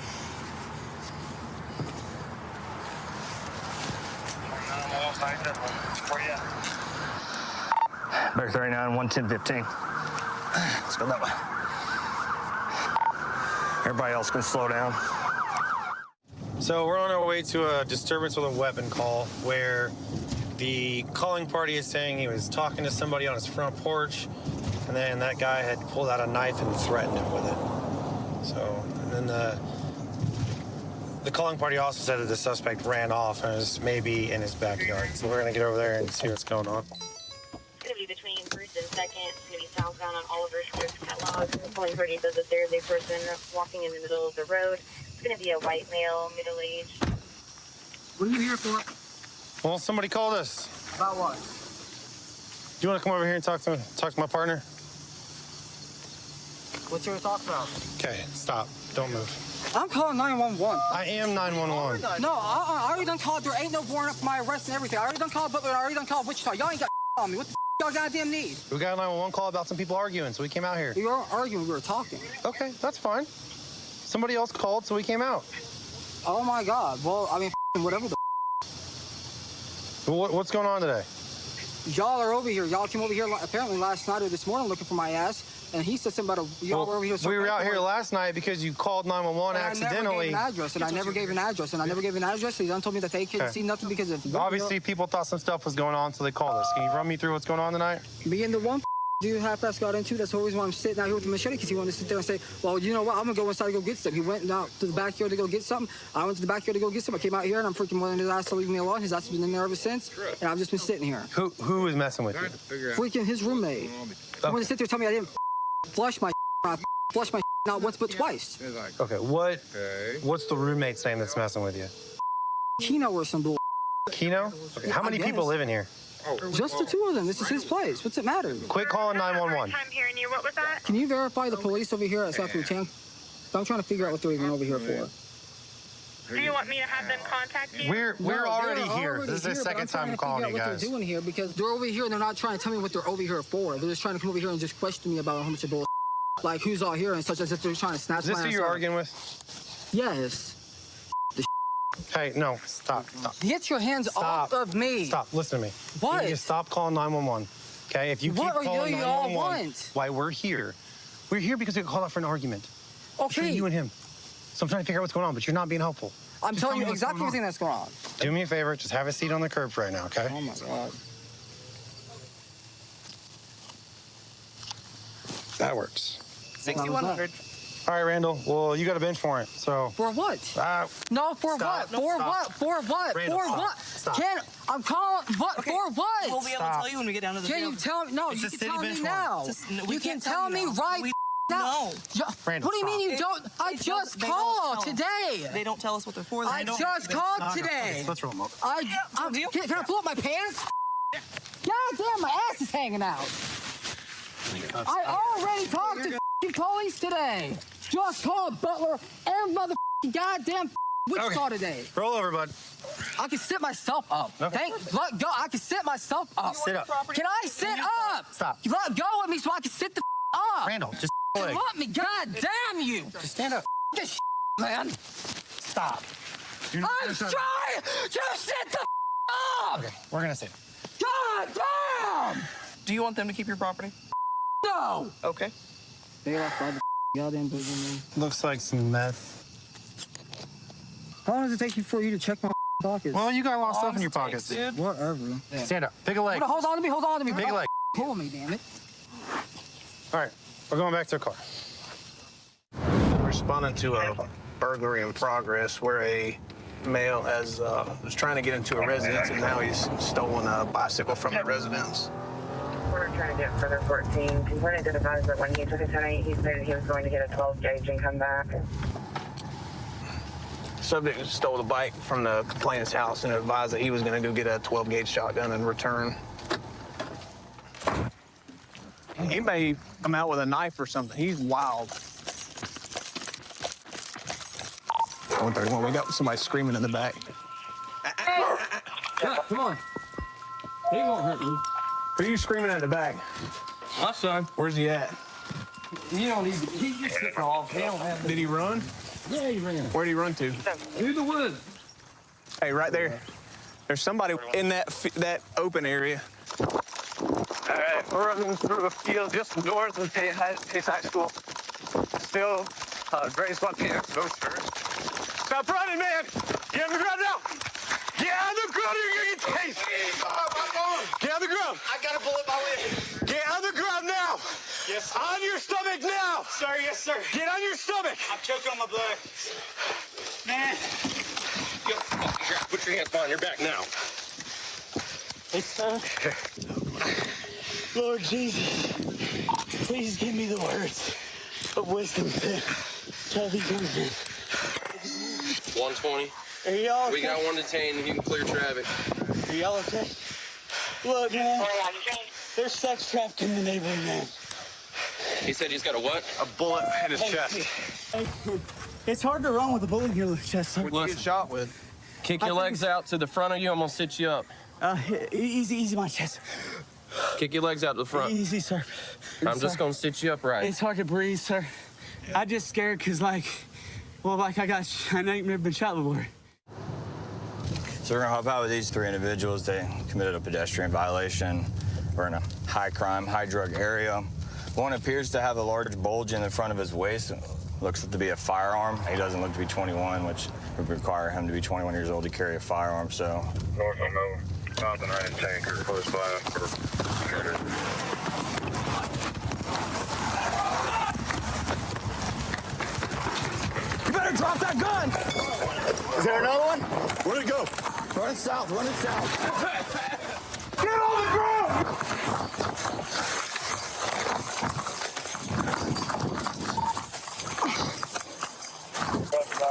Speaker 9: Bear 39, 110-15. Let's go that way. Everybody else can slow down.
Speaker 13: So we're on our way to a disturbance with a weapon call where the calling party is saying he was talking to somebody on his front porch, and then that guy had pulled out a knife and threatened him with it. So, and then the calling party also said that the suspect ran off and was maybe in his backyard. So we're gonna get over there and see what's going on.
Speaker 23: It's going to be between first and second. It's going to be southbound on Oliver Swift's catalog. The calling party says that there's a person walking in the middle of the road. It's going to be a white male, middle-aged.
Speaker 2: What are you here for?
Speaker 13: Well, somebody called us.
Speaker 2: About what?
Speaker 13: Do you want to come over here and talk to my partner?
Speaker 2: What's your talk about?
Speaker 13: Okay, stop. Don't move.
Speaker 2: I'm calling 911.
Speaker 13: I am 911.
Speaker 2: No, I already done called. There ain't no warrant up for my arrest and everything. I already done called Butler. I already done called Wichita. Y'all ain't got
Speaker 11: on me. What the y'all goddamn need?
Speaker 13: We got a 911 call about some people arguing, so we came out here.
Speaker 11: We weren't arguing, we were talking.
Speaker 13: Okay, that's fine. Somebody else called, so we came out.
Speaker 11: Oh my God. Well, I mean, whatever the
Speaker 13: What's going on today?
Speaker 11: Y'all are over here. Y'all came over here apparently last night or this morning looking for my ass. And he said something about y'all were over here.
Speaker 13: We were out here last night because you called 911 accidentally.
Speaker 11: I never gave an address, and I never gave an address. He done told me that they couldn't see nothing because of...
Speaker 13: Obviously, people thought some stuff was going on, so they called us. Can you run me through what's going on tonight?
Speaker 11: Me and the one dude half-ass got into, that's always why I'm sitting out here with the machete, because he wanted to sit there and say, well, you know what, I'm going to go inside and go get something. He went out to the backyard to go get something. I went to the backyard to go get something. I came out here, and I'm freaking wanting his ass to leave me alone. His ass has been in there ever since, and I've just been sitting here.
Speaker 13: Who is messing with you?
Speaker 11: Freaking his roommate. He wanted to sit there and tell me I didn't flush my not once but twice.
Speaker 13: Okay, what's the roommate's name that's messing with you?
Speaker 11: Keno or some bull.
Speaker 13: Keno? Okay, how many people live in here?
Speaker 11: Just the two of them. This is his place. What's it matter?
Speaker 13: Quit calling 911.
Speaker 23: I'm hearing you. What was that?
Speaker 11: Can you verify the police over here at South Routine? I'm trying to figure out what they're even over here for.
Speaker 23: Do you want me to have them contact you?
Speaker 13: We're already here. This is the second time I'm calling you guys.
Speaker 11: What they're doing here, because they're over here and they're not trying to tell me what they're over here for. They're just trying to come over here and just question me about how much of bull, like who's all here and such, as if they're trying to snatch
Speaker 13: Is this
Speaker 11: my
Speaker 13: who
Speaker 11: ass
Speaker 13: you're
Speaker 11: up.
Speaker 13: arguing with?
Speaker 11: Yes.
Speaker 13: Hey, no, stop.
Speaker 11: Get your hands off of me.
Speaker 13: Stop, listen to me.
Speaker 11: What?
Speaker 13: You just stop calling 911, okay? If you keep
Speaker 11: What
Speaker 13: calling
Speaker 11: do y'all
Speaker 13: 911,
Speaker 11: want?
Speaker 13: why we're here because we called out for an argument.
Speaker 11: Okay.
Speaker 13: Between you and him. So I'm trying to figure out what's going on, but you're not being helpful.
Speaker 11: I'm telling you exactly everything that's going on.
Speaker 13: Do me a favor, just have a seat on the curb for right now, okay?
Speaker 11: Oh my God.
Speaker 13: That works.
Speaker 11: 6100.
Speaker 13: All right, Randall. Well, you got a bench warrant, so.
Speaker 11: For what? No, for
Speaker 13: stop.
Speaker 11: what? For
Speaker 13: Stop.
Speaker 11: what? For what?
Speaker 13: Randall,
Speaker 11: for
Speaker 13: stop.
Speaker 11: what?
Speaker 13: Stop.
Speaker 11: I'm calling. What?
Speaker 14: Okay,
Speaker 11: For what?
Speaker 14: we'll be able to tell you when we get down to the
Speaker 11: Can
Speaker 14: field.
Speaker 11: you tell me? No,
Speaker 14: It's
Speaker 11: you
Speaker 14: a
Speaker 11: can
Speaker 14: city
Speaker 11: tell me
Speaker 14: bench
Speaker 11: now.
Speaker 14: warrant. Just- no, we
Speaker 11: You can
Speaker 14: can't
Speaker 11: tell
Speaker 14: tell
Speaker 11: me
Speaker 14: you now.
Speaker 11: right
Speaker 14: We
Speaker 11: now.
Speaker 13: Randall,
Speaker 11: What do you mean you
Speaker 14: stop.
Speaker 11: don't? I just
Speaker 14: they don't
Speaker 11: called
Speaker 14: tell 'em.
Speaker 11: today.
Speaker 14: They don't tell us what they're for.
Speaker 11: I just called today.
Speaker 13: Let's roll them up.
Speaker 11: Can I pull up my pants? God damn, my ass is hanging out. I already talked to police today. Just called Butler and goddamn Wichita today.
Speaker 13: Roll over, bud.
Speaker 11: I can sit myself up.
Speaker 13: Okay.
Speaker 11: Let go. I can sit myself up.
Speaker 13: Sit up.
Speaker 11: Can I sit up?
Speaker 13: Stop.
Speaker 11: Let go of me so I can sit the up.
Speaker 13: Randall, just leg.
Speaker 11: Let me. God damn you.
Speaker 13: Just stand up.
Speaker 11: This man.
Speaker 13: Stop.
Speaker 11: I'm trying to sit the up.
Speaker 13: Okay, we're gonna sit.
Speaker 11: God damn.
Speaker 14: Do you want them to keep your property?
Speaker 11: No.
Speaker 14: Okay.
Speaker 11: They left by the goddamn building.
Speaker 13: Looks like some meth.
Speaker 11: How long does it take for you to check my pockets?
Speaker 13: Well, you got a lot of stuff in your pockets.
Speaker 11: Dude. Whatever.
Speaker 13: Stand up. Pick a leg.
Speaker 11: Hold on to me. Hold on to me.
Speaker 13: Pick a leg.
Speaker 11: Pull me, damn it.
Speaker 13: All right, we're going back to the car.
Speaker 15: Responding to a burglary in progress where a male was trying to get into a residence and now he's stolen a bicycle from the residence.
Speaker 23: We're trying to get further 14. Complainant did advise that when he took it tonight, he stated he was going to hit a 12 gauge and come back.
Speaker 15: Subject stole the bike from the complainant's house and advised that he was going to go get a 12 gauge shotgun and return. He may come out with a knife or something. He's wild. 131, we got somebody screaming in the back.
Speaker 11: Come on. He won't hurt me.
Speaker 15: Who are you screaming at the back?
Speaker 12: My son.
Speaker 15: Where's he at?
Speaker 11: You don't need to. He just took off.
Speaker 15: Did he run?
Speaker 11: Yeah, he ran.
Speaker 15: Where'd he run to?
Speaker 11: Through the woods.
Speaker 15: Hey, right there. There's somebody in that open area. All right, we're running through a field just north of Pace High School. Still grazed by pants, no shirt. Stop running, man! Get on the ground now! Get on the ground, you're gonna get tased! Get on the ground! I got a bullet in my leg. Get on the ground now! Yes, sir. On your stomach now! Sir, yes, sir. Get on your stomach! I'm choking on my blood. Man! Put your hands behind your back now. Hey, son. Lord Jesus, please give me the words of wisdom to tell these women.
Speaker 24: 120.
Speaker 15: Are y'all okay?
Speaker 24: We got one detained. You can clear traffic.
Speaker 15: Are y'all okay? Look, man, there's sex trafficking in the neighborhood, man.
Speaker 24: He said he's got a what?
Speaker 15: A bullet in his chest.
Speaker 14: Hey, it's hard to run with a bullet in your chest.
Speaker 24: What you get shot with? Kick your legs out to the front of you. I'm gonna sit you up.
Speaker 14: Easy, my chest.
Speaker 22: Kick your legs out to the front.
Speaker 14: Easy, sir.
Speaker 22: I'm just gonna sit you upright.
Speaker 14: It's hard to breathe, sir. I just scared because, like, I ain't never been shot before.
Speaker 3: So we're gonna hop out with these 3 individuals. They committed a pedestrian violation. We're in a high crime, high drug area. One appears to have a large bulge in the front of his waist. Looks to be a firearm. He doesn't look to be 21, which would require him to be 21 years old to carry a firearm, so.
Speaker 4: North on Mill, Compton right in tanker, close by for
Speaker 15: You better drop that gun!
Speaker 17: Is there another one? Where'd it go? Run it south, run it south.
Speaker 15: Get on the ground!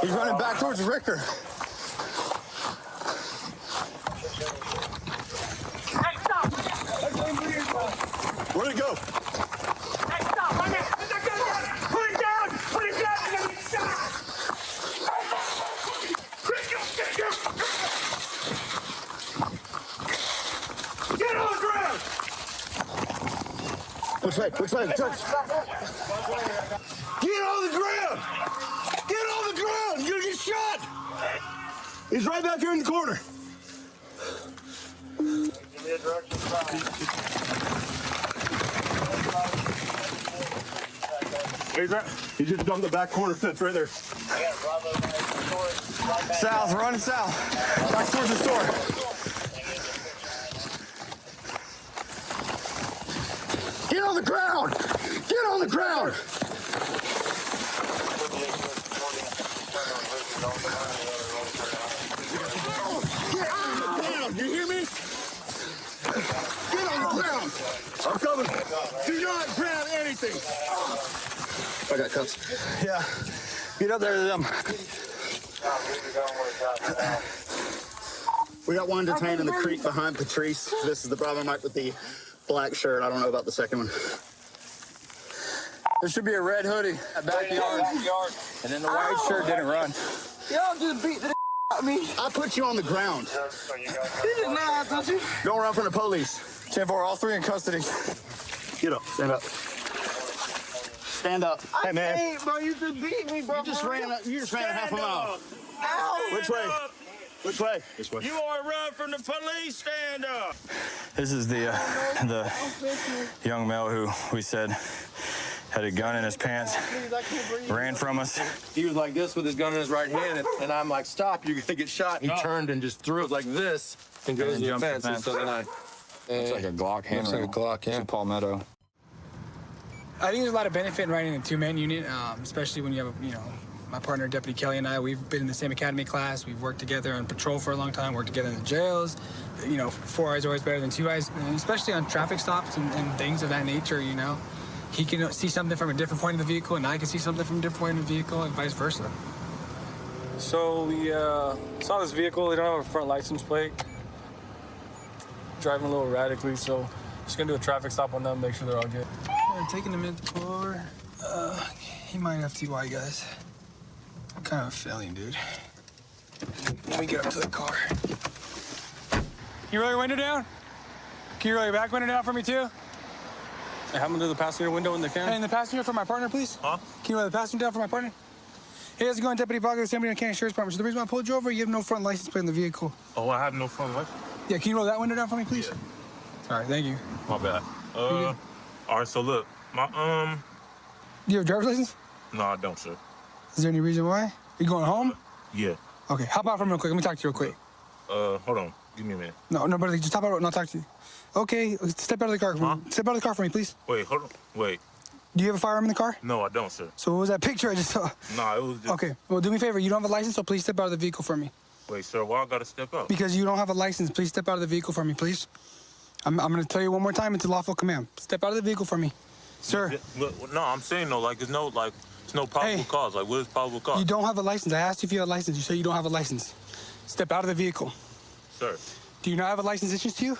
Speaker 17: He's running back towards Ricker.
Speaker 15: Hey, stop!
Speaker 17: Where'd it go?
Speaker 15: Hey, stop! Right there! Put that gun down! Put it down! Put it down! You're gonna get shot! Get on the ground!
Speaker 17: Which way? Which way? Touch.
Speaker 15: Get on the ground! Get on the ground! You're gonna get shot!
Speaker 17: He's right back here in the corner.
Speaker 15: Where's that?
Speaker 17: He just dumped the back corner fence right there.
Speaker 3: South, run south. Back towards the store.
Speaker 17: Get on the ground! Get on the ground! Get on the ground! You hear me? Get on the ground! I'm coming. Do not grab anything. I got cuffs.
Speaker 3: Yeah. Get up there to them.
Speaker 17: We got one detained in the creek behind Patrice. This is the brother Mike with the black shirt. I don't know about the second one.
Speaker 3: There should be a red hoodie at backyard. And then the white shirt didn't run.
Speaker 17: Y'all just beat the out of me. I put you on the ground. Don't run from the police.
Speaker 3: 10-4, all 3 in custody.
Speaker 17: Get up. Stand up. Stand up. Hey, man.
Speaker 15: Hey, bro, you just beat me, bro.
Speaker 17: You just ran a half a mile.
Speaker 15: Ow.
Speaker 17: Which way? Which way? This way.
Speaker 8: You are run from the police, stand up!
Speaker 3: This is the young male who we said had a gun in his pants, ran from us.
Speaker 22: He was like this with his gun in his right hand, and I'm like, stop, you're gonna get shot. He turned and just threw it like this and goes to the fence. And so then I...
Speaker 3: Looks like a Glock hand.
Speaker 22: Looks like a Glock, yeah.
Speaker 3: It's a palmetto.
Speaker 6: I think there's a lot of benefit in riding in a 2-man unit, especially when you have, my partner, Deputy Kelly, and I, we've been in the same academy class. We've worked together on patrol for a long time, worked together in the jails. 4 eyes are always better than 2 eyes, and especially on traffic stops and things of that nature, He can see something from a different point of the vehicle, and I can see something from a different point of the vehicle, and vice versa.
Speaker 18: So we saw this vehicle. They don't have a front license plate. Driving a little erratically, so just gonna do a traffic stop on them, make sure they're all good.
Speaker 6: We're taking a minute to pull over. He might have TY, guys. I'm kind of failing, dude. Let me get up to the car.
Speaker 18: Can you roll your window down? Can you roll your back window down for me, too? Hey, have them do the passenger window when they can.
Speaker 6: Hey, and the passenger for my partner, please? Huh? Can you roll the passenger down for my partner? Hey, how's it going, Deputy Parker, San Bernardino County Sheriff's Department? So the reason why I pulled you over, you have no front license plate in the vehicle.
Speaker 4: Oh, I have no front license?
Speaker 6: Yeah, can you roll that window down for me, please? Yeah. All right, thank you.
Speaker 4: My bad. All right, so look,
Speaker 6: Do you have a driver's license?
Speaker 4: No, I don't, sir.
Speaker 6: Is there any reason why? You going home?
Speaker 4: Yeah.
Speaker 6: Okay, hop out for me real quick. Let me talk to you real quick.
Speaker 4: Hold on. Give me a minute.
Speaker 6: No, brother, just hop out and I'll talk to you. Okay, step out of the car. Step out of the car for me, please.
Speaker 4: Wait, hold on. Wait.
Speaker 6: Do you have a firearm in the car?
Speaker 4: No, I don't, sir.
Speaker 6: So what was that picture I just saw?
Speaker 4: Nah, it was just...
Speaker 6: Okay, well, do me a favor. You don't have a license, so please step out of the vehicle for me.
Speaker 4: Wait, sir, why I gotta step out?
Speaker 6: Because you don't have a license. Please step out of the vehicle for me, please. I'm gonna tell you one more time. It's a lawful command. Step out of the vehicle for me. Sir.
Speaker 4: No, I'm saying no, it's no probable cause. Like, what is probable cause?
Speaker 6: You don't have a license. I asked you if you had a license. You said you don't have a license. Step out of the vehicle.
Speaker 4: Sir.
Speaker 6: Do you not have a license issued to you?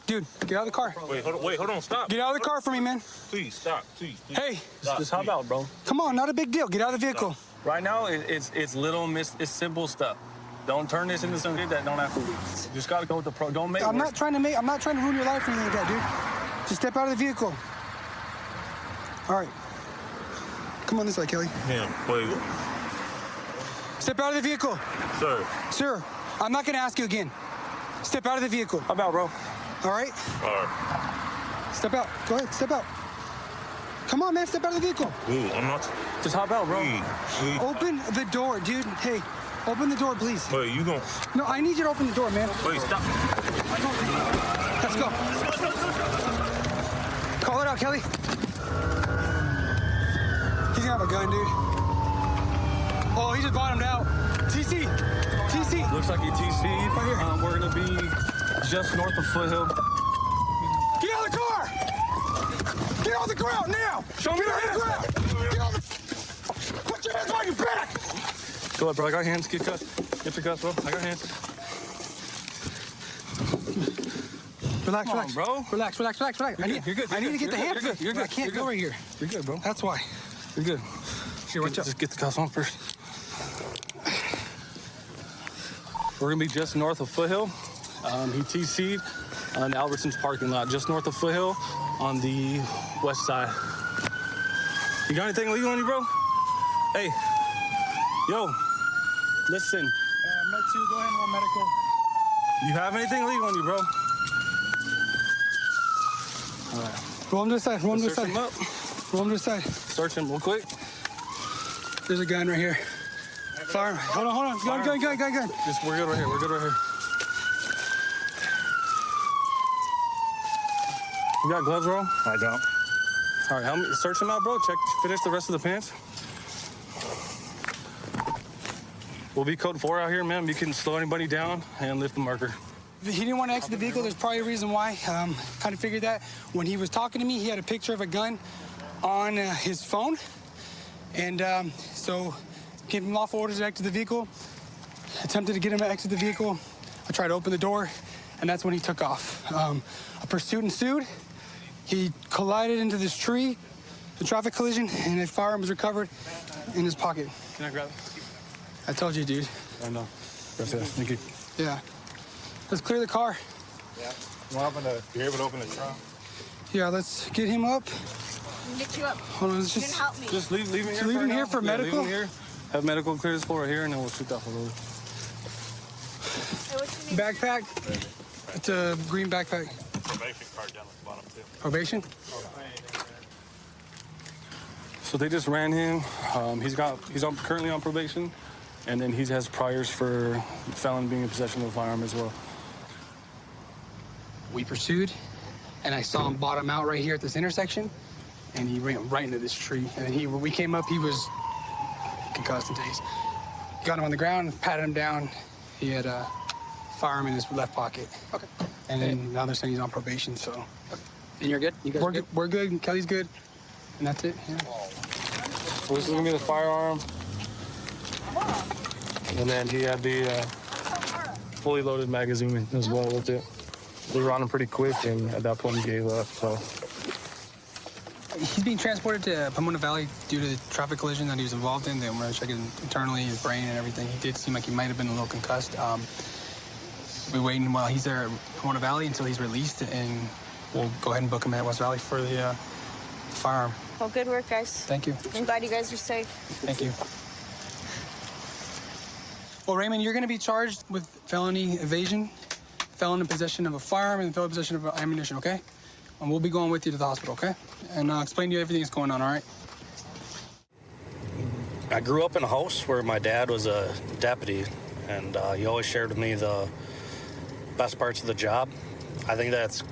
Speaker 6: Dude, get out of the car.
Speaker 4: Wait, hold on, stop.
Speaker 6: Get out of the car for me, man.
Speaker 4: Please, stop, please.
Speaker 6: Hey.
Speaker 18: Just hop out, bro.
Speaker 6: Come on, not a big deal. Get out of the vehicle.
Speaker 18: Right now, it's little, it's simple stuff. Don't turn this into something that don't have to be. You just gotta go with the pro. Don't make.
Speaker 6: I'm not trying to ruin your life or anything like that, dude. Just step out of the vehicle. All right. Come on this way, Kelly.
Speaker 4: Him, wait.
Speaker 6: Step out of the vehicle.
Speaker 4: Sir.
Speaker 6: Sir, I'm not gonna ask you again. Step out of the vehicle.
Speaker 18: How about, bro?
Speaker 6: All right?
Speaker 4: All right.
Speaker 6: Step out. Go ahead, step out. Come on, man, step out of the vehicle.
Speaker 4: Ooh, I'm not.
Speaker 18: Just hop out, bro.
Speaker 6: Open the door, dude. Hey, open the door, please.
Speaker 4: Wait, you gon'...
Speaker 6: No, I need you to open the door, man.
Speaker 4: Wait, stop.
Speaker 6: Let's go. Call it out, Kelly. He's gonna have a gun, dude. Oh, he just bottomed out. TC.
Speaker 18: Looks like he TC'd.
Speaker 6: Right here.
Speaker 18: We're gonna be just north of Foothill.
Speaker 6: Get out of the car! Get on the ground now!
Speaker 18: Show me
Speaker 6: Get
Speaker 18: your
Speaker 6: on the
Speaker 18: hands.
Speaker 6: ground! Get on the... Put your hands on your back!
Speaker 18: Go ahead, bro. I got hands. Get cuffs. Get your cuffs, bro. I got hands.
Speaker 6: Relax,
Speaker 18: Come on, bro.
Speaker 6: Relax.
Speaker 18: You're good.
Speaker 6: I need to get the handcuffs.
Speaker 18: You're good.
Speaker 6: I can't go right here.
Speaker 18: You're good, bro.
Speaker 6: That's why.
Speaker 18: You're good.
Speaker 6: Here, watch out.
Speaker 18: Just get the cuffs on first. We're gonna be just north of Foothill. He TC'd on Albertson's parking lot, just north of Foothill on the west side. You got anything legal on you, bro? Hey, yo, listen.
Speaker 6: Med 2, go ahead and roll medical.
Speaker 18: You have anything legal on you, bro? All right.
Speaker 6: Roll him to the side. Roll him to the
Speaker 18: Search
Speaker 6: side.
Speaker 18: him up.
Speaker 6: Roll him to the side.
Speaker 18: Search him real quick.
Speaker 6: There's a gun right here. Fire. Hold on. Gun.
Speaker 18: Just, we're good right here. We're good right here. You got gloves, bro?
Speaker 2: I don't.
Speaker 18: All right, help me search him out, bro. Finish the rest of the pants. We'll be code 4 out here, man. You can slow anybody down and lift the marker.
Speaker 6: He didn't want to exit the vehicle. There's probably a reason why. Kind of figured that. When he was talking to me, he had a picture of a gun on his phone. And so gave him lawful orders to exit the vehicle. Attempted to get him to exit the vehicle. I tried to open the door, and that's when he took off. A pursuit ensued. He collided into this tree, a traffic collision, and a firearm was recovered in his pocket.
Speaker 18: Can I grab it?
Speaker 6: I told you, dude.
Speaker 18: I know. Gracias. Thank you.
Speaker 6: Yeah. Let's clear the car.
Speaker 2: Yeah. You're able to open the trunk?
Speaker 6: Yeah, let's get him up.
Speaker 16: Get you up.
Speaker 6: Hold on, let's just...
Speaker 16: help me.
Speaker 18: Just leave him here.
Speaker 6: So leave him here for medical?
Speaker 18: Leave him here. Have medical clear this floor right here, and then we'll shoot that for load.
Speaker 16: Hey, what's your name?
Speaker 6: Backpack. It's a green backpack.
Speaker 4: Probation card down at the bottom, too.
Speaker 6: Probation?
Speaker 18: So they just ran him. He's currently on probation, and then he has priors for felon being in possession of a firearm as well.
Speaker 6: We pursued, and I saw him bottom out right here at this intersection, and he ran right into this tree. And then when we came up, he was concussed and tased. Got him on the ground, patted him down. He had a firearm in his left pocket. Okay. And then now they're saying he's on probation, so.
Speaker 11: And you're good? You guys
Speaker 6: We're good? We're good. Kelly's good. And that's it, yeah.
Speaker 18: So this is gonna be the firearm. And then he had the fully loaded magazine as well with it. They were on him pretty quick, and at that point he gave up, so.
Speaker 6: He's being transported to Pomona Valley due to the traffic collision that he was involved in. They were checking internally his brain and everything. He did seem like he might have been a little concussed. We're waiting while he's there at Pomona Valley until he's released, and we'll go ahead and book him at West Valley for the firearm.
Speaker 16: Well, good work, guys.
Speaker 6: Thank you.
Speaker 16: I'm glad you guys are safe.
Speaker 6: Thank you. Well, Raymond, you're going to be charged with felony evasion, felon in possession of a firearm, and felon in possession of ammunition, okay? And we'll be going with you to the hospital, okay? And I'll explain to you everything that's going on, all right?
Speaker 19: I grew up in a house where my dad was a deputy, and he always shared with me the best parts of the job. I think that's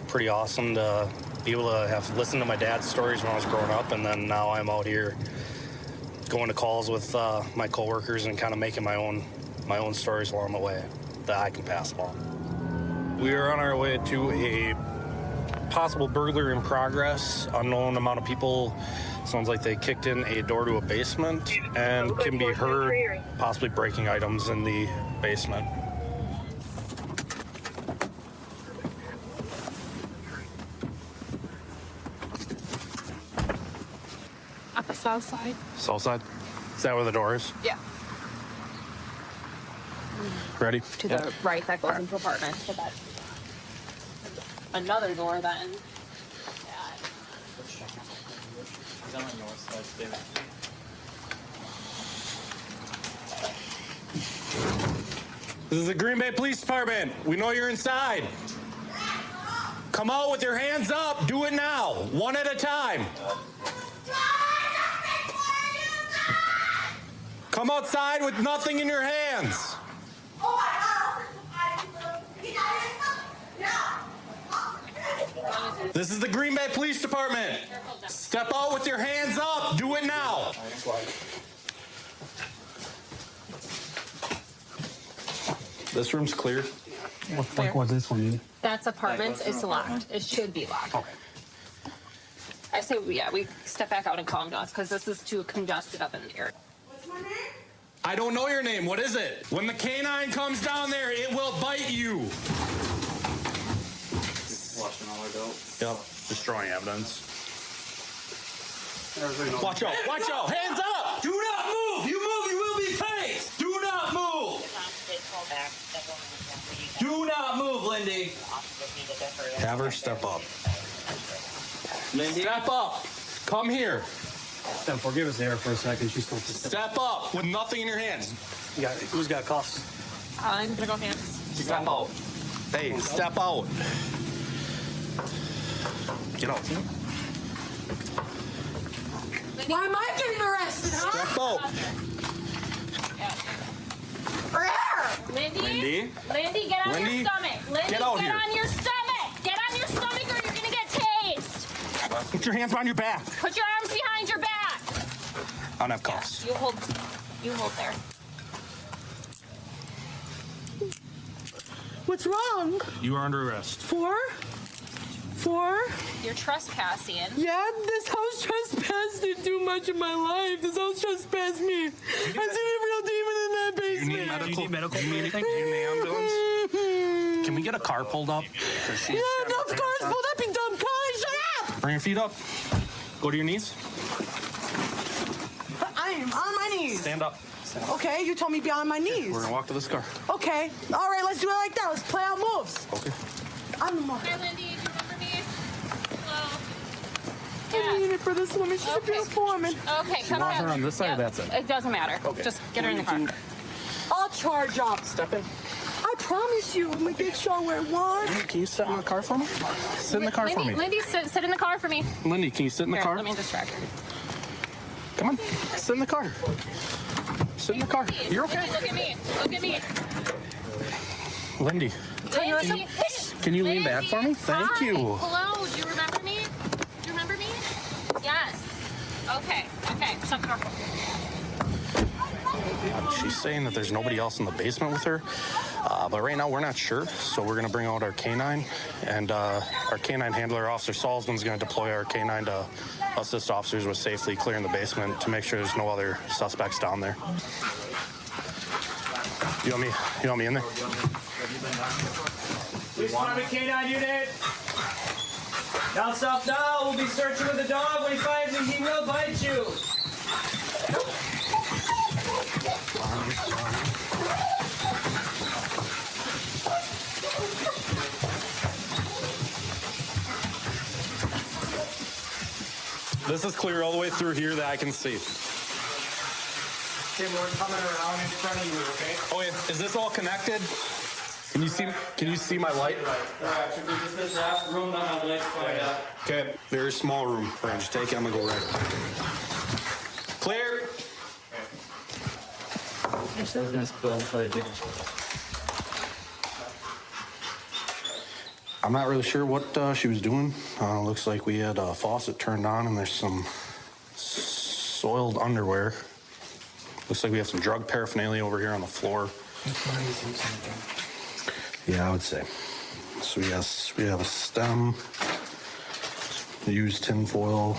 Speaker 19: pretty awesome to be able to have listened to my dad's stories when I was growing up, and then now I'm out here going to calls with my coworkers and kind of making my own stories along the way that I can pass along. We are on our way to a possible burglary in progress. Unknown amount of people. Sounds like they kicked in a door to a basement and can be heard possibly breaking items in the basement.
Speaker 16: At the south side.
Speaker 19: South side? Is that where the door is?
Speaker 16: Yeah.
Speaker 18: Ready?
Speaker 5: To the right, that goes into apartment. To that. Another door then.
Speaker 18: This is the Green Bay Police Department. We know you're inside. Come out with your hands up. Do it now, one at a time. Come outside with nothing in your hands. This is the Green Bay Police Department. Step out with your hands up. Do it now. This room's clear.
Speaker 14: What was this one?
Speaker 5: That's apartments. It's locked. It should be locked. Okay. I say, yeah, we step back out and calm down because this is too congested up in there.
Speaker 18: What's my name? I don't know your name. What is it? When the canine comes down there, it will bite you.
Speaker 9: Flushing all our dope.
Speaker 18: Yep. Destroying evidence. Watch out! Watch out! Hands up! Do not move! You move, you will be tased! Do not move! Do not move, Lindy! Have her step up. Lindy? Step up! Come here.
Speaker 14: Steph, forgive us there for a second. She's still
Speaker 18: Step up with nothing in your hands.
Speaker 14: Who's got cuffs?
Speaker 5: I'm gonna go hands.
Speaker 18: Step out. Hey, step out. Get out.
Speaker 11: Why am I getting arrested, huh?
Speaker 18: Step out.
Speaker 5: Lindy?
Speaker 18: Lindy?
Speaker 5: Lindy, get on
Speaker 18: Lindy?
Speaker 5: your stomach. Lindy,
Speaker 18: Get out
Speaker 5: get
Speaker 18: here.
Speaker 5: on your stomach. Get on your stomach or you're gonna get tased.
Speaker 18: Put your hands behind your back.
Speaker 5: Put your arms behind your back.
Speaker 18: I don't have cuffs.
Speaker 5: You hold there.
Speaker 11: What's wrong?
Speaker 18: You are under arrest.
Speaker 11: For?
Speaker 5: You're trespassing.
Speaker 11: Yeah, this house trespassed didn't do much in my life. This house trespassed me. I seen a real demon in that basement.
Speaker 18: You need medical?
Speaker 12: Do you need medical?
Speaker 18: Do you need an ambulance? Can we get a car pulled up?
Speaker 11: Yeah, no cars pulled up, you dumb cunt. Shut up!
Speaker 18: Bring your feet up. Go to your knees.
Speaker 11: I am on my knees.
Speaker 18: Stand up.
Speaker 11: Okay, you told me be on my knees.
Speaker 18: We're gonna walk to this car.
Speaker 11: Okay, all right, let's do it like that. Let's play out moves.
Speaker 18: Okay.
Speaker 11: I'm the mom.
Speaker 5: Hi, Lindy. Do you remember me? Hello.
Speaker 11: I need it for this woman. She's a beautiful woman.
Speaker 5: Okay,
Speaker 18: She
Speaker 5: come
Speaker 18: wants
Speaker 5: on.
Speaker 18: her on this side or that side?
Speaker 5: It doesn't matter.
Speaker 18: Okay.
Speaker 5: Just get her in the car.
Speaker 11: I'll charge up.
Speaker 18: Step in.
Speaker 11: I promise you, I'm gonna get sure where one.
Speaker 18: Can you sit in the car for me? Sit in the car for me.
Speaker 5: Lindy, sit in the car for me.
Speaker 18: Lindy, can you sit in the
Speaker 5: Here,
Speaker 18: car?
Speaker 5: let me distract her.
Speaker 18: Come on. Sit in the car. Sit in the car. You're okay.
Speaker 5: Look at me. Look at me.
Speaker 18: Lindy,
Speaker 5: Lindy.
Speaker 18: can you lean back for me? Thank
Speaker 5: Hi.
Speaker 18: you.
Speaker 5: Hello. Do you remember me? Do you remember me? Yes. Okay. Okay. Shut the door.
Speaker 18: She's saying that there's nobody else in the basement with her, but right now we're not sure. So we're gonna bring out our canine, and our canine handler, Officer Salzman's gonna deploy our canine to assist officers with safely clearing the basement to make sure there's no other suspects down there. You want me in there?
Speaker 12: Police Department K9 unit. Down south now. We'll be searching with the dog. When he finds him, he will bite you.
Speaker 18: This is clear all the way through here that I can see.
Speaker 6: Okay, we're coming around in front of you, okay?
Speaker 18: Oh, yeah. Is this all connected? Can you see my light?
Speaker 12: Just this last room that my legs find out.
Speaker 18: Okay, very small room. We're gonna just take it. I'm gonna go right. Clear. I'm not really sure what she was doing. Looks like we had a faucet turned on and there's some soiled underwear. Looks like we have some drug paraphernalia over here on the floor. Yeah, I would say. So yes, we have a stem, used tinfoil.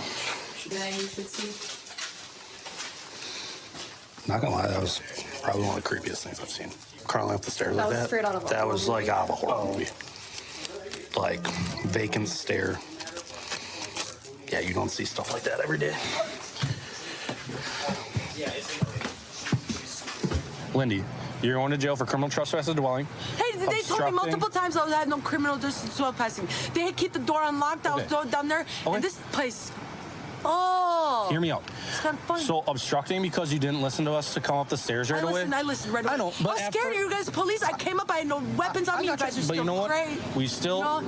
Speaker 18: Not gonna lie, that was probably one of the creepiest things I've seen. Crawling up the stairs
Speaker 5: That
Speaker 18: like
Speaker 5: was
Speaker 18: that.
Speaker 5: straight out of a
Speaker 18: That
Speaker 5: horror
Speaker 18: was like
Speaker 5: movie.
Speaker 18: out of a horror movie. Like vacant stare. Yeah, you don't see stuff like that every day. Lindy, You're going to jail for criminal trespass of dwelling.
Speaker 7: Hey, they told me multiple times I had no criminal trespassing. They had keep the door unlocked. I was down there. And this place. Oh.
Speaker 18: Hear me out.
Speaker 7: It's kind of funny.
Speaker 18: So obstructing because you didn't listen to us to come up the stairs right away?
Speaker 7: I listened right away.
Speaker 18: I know, but
Speaker 7: I was scared of you guys, police. I came up, I had no weapons on me. You guys are
Speaker 18: but
Speaker 7: still
Speaker 18: you know what?
Speaker 7: great.
Speaker 18: We still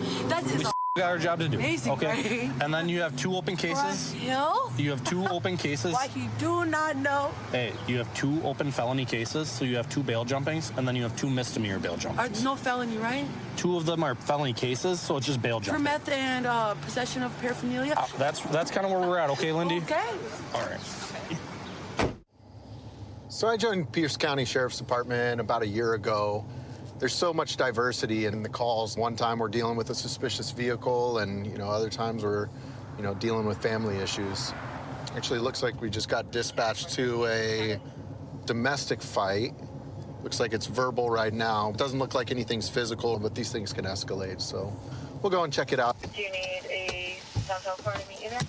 Speaker 18: got our job to do.
Speaker 7: Amazing,
Speaker 18: okay?
Speaker 7: right?
Speaker 18: And then you have 2 open cases.
Speaker 7: Hill?
Speaker 18: You have 2 open cases.
Speaker 7: Like you do not know.
Speaker 18: Hey, you have 2 open felony cases, so you have 2 bail jumpings, and then you have 2 misdemeanor bail jumpings.
Speaker 7: No felony, right?
Speaker 18: 2 of them are felony cases, so it's just bail
Speaker 7: For
Speaker 18: jumping.
Speaker 7: meth and possession of paraphernalia.
Speaker 18: That's kind of where we're at, okay, Lindy?
Speaker 7: Okay.
Speaker 18: All right.
Speaker 10: So I joined Pierce County Sheriff's Department about a year ago. There's so much diversity in the calls. One time we're dealing with a suspicious vehicle, and other times we're, dealing with family issues. Actually, it looks like we just got dispatched to a domestic fight. Looks like it's verbal right now. It doesn't look like anything's physical, but these things can escalate. So we'll go and check it out.
Speaker 23: Do you need a downtown car to meet you there?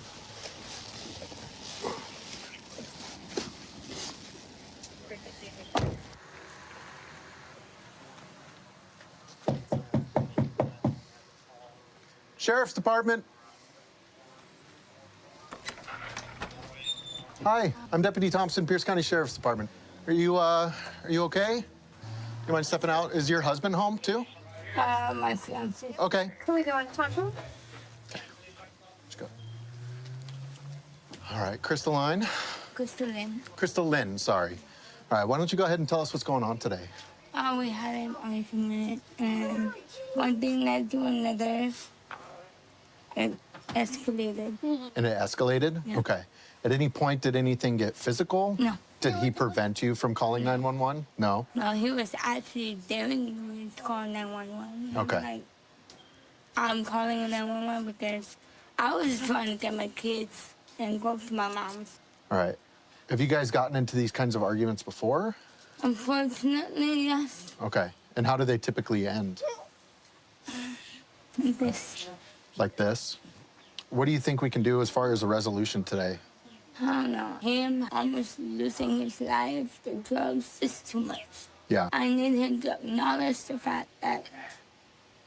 Speaker 10: Sheriff's Department. Hi, I'm Deputy Thompson, Pierce County Sheriff's Department. Are you okay? You mind stepping out? Is your husband home too?
Speaker 16: My fiance.
Speaker 10: Okay.
Speaker 16: Can we go and talk to him?
Speaker 10: Let's go. All right, Crystalline. Crystal Lynn, sorry. All right, why don't you go ahead and tell us what's going on today?
Speaker 16: We had an argument, and one thing led to another. It escalated.
Speaker 10: And it escalated?
Speaker 16: Yeah.
Speaker 10: Okay. At any point, did anything get physical?
Speaker 16: No.
Speaker 10: Did he prevent you from calling 911? No?
Speaker 16: No, he was actually daring me to call 911.
Speaker 10: Okay.
Speaker 16: Like, I'm calling 911 because I was trying to get my kids and go to my mom's.
Speaker 10: All right. Have you guys gotten into these kinds of arguments before?
Speaker 16: Unfortunately, yes.
Speaker 10: Okay. And how do they typically end?
Speaker 16: Like this.
Speaker 10: Like this? What do you think we can do as far as a resolution today?
Speaker 16: I don't know. Him almost losing his life to drugs is too much.
Speaker 10: Yeah.
Speaker 16: I need him to acknowledge the fact that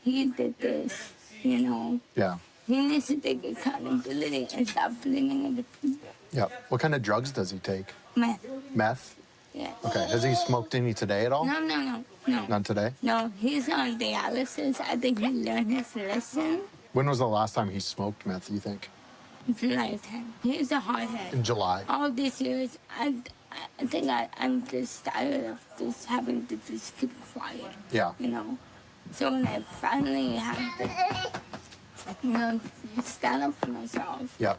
Speaker 16: he did this,
Speaker 10: Yeah.
Speaker 16: He needs to take accountability and stop blaming other people.
Speaker 10: Yeah. What kind of drugs does he take?
Speaker 16: Meth.
Speaker 10: Meth?
Speaker 16: Yeah.
Speaker 10: Okay. Has he smoked any today at all?
Speaker 16: No.
Speaker 10: None today?
Speaker 16: No, he's on dialysis. I think he learned his lesson.
Speaker 10: When was the last time he smoked meth, you think?
Speaker 16: July 10th. He's a hardhead.
Speaker 10: In July?
Speaker 16: All these years, I think I'm just tired of just having to just keep quiet.
Speaker 10: Yeah.
Speaker 16: So when I finally have to, stand up for myself.
Speaker 10: Yeah.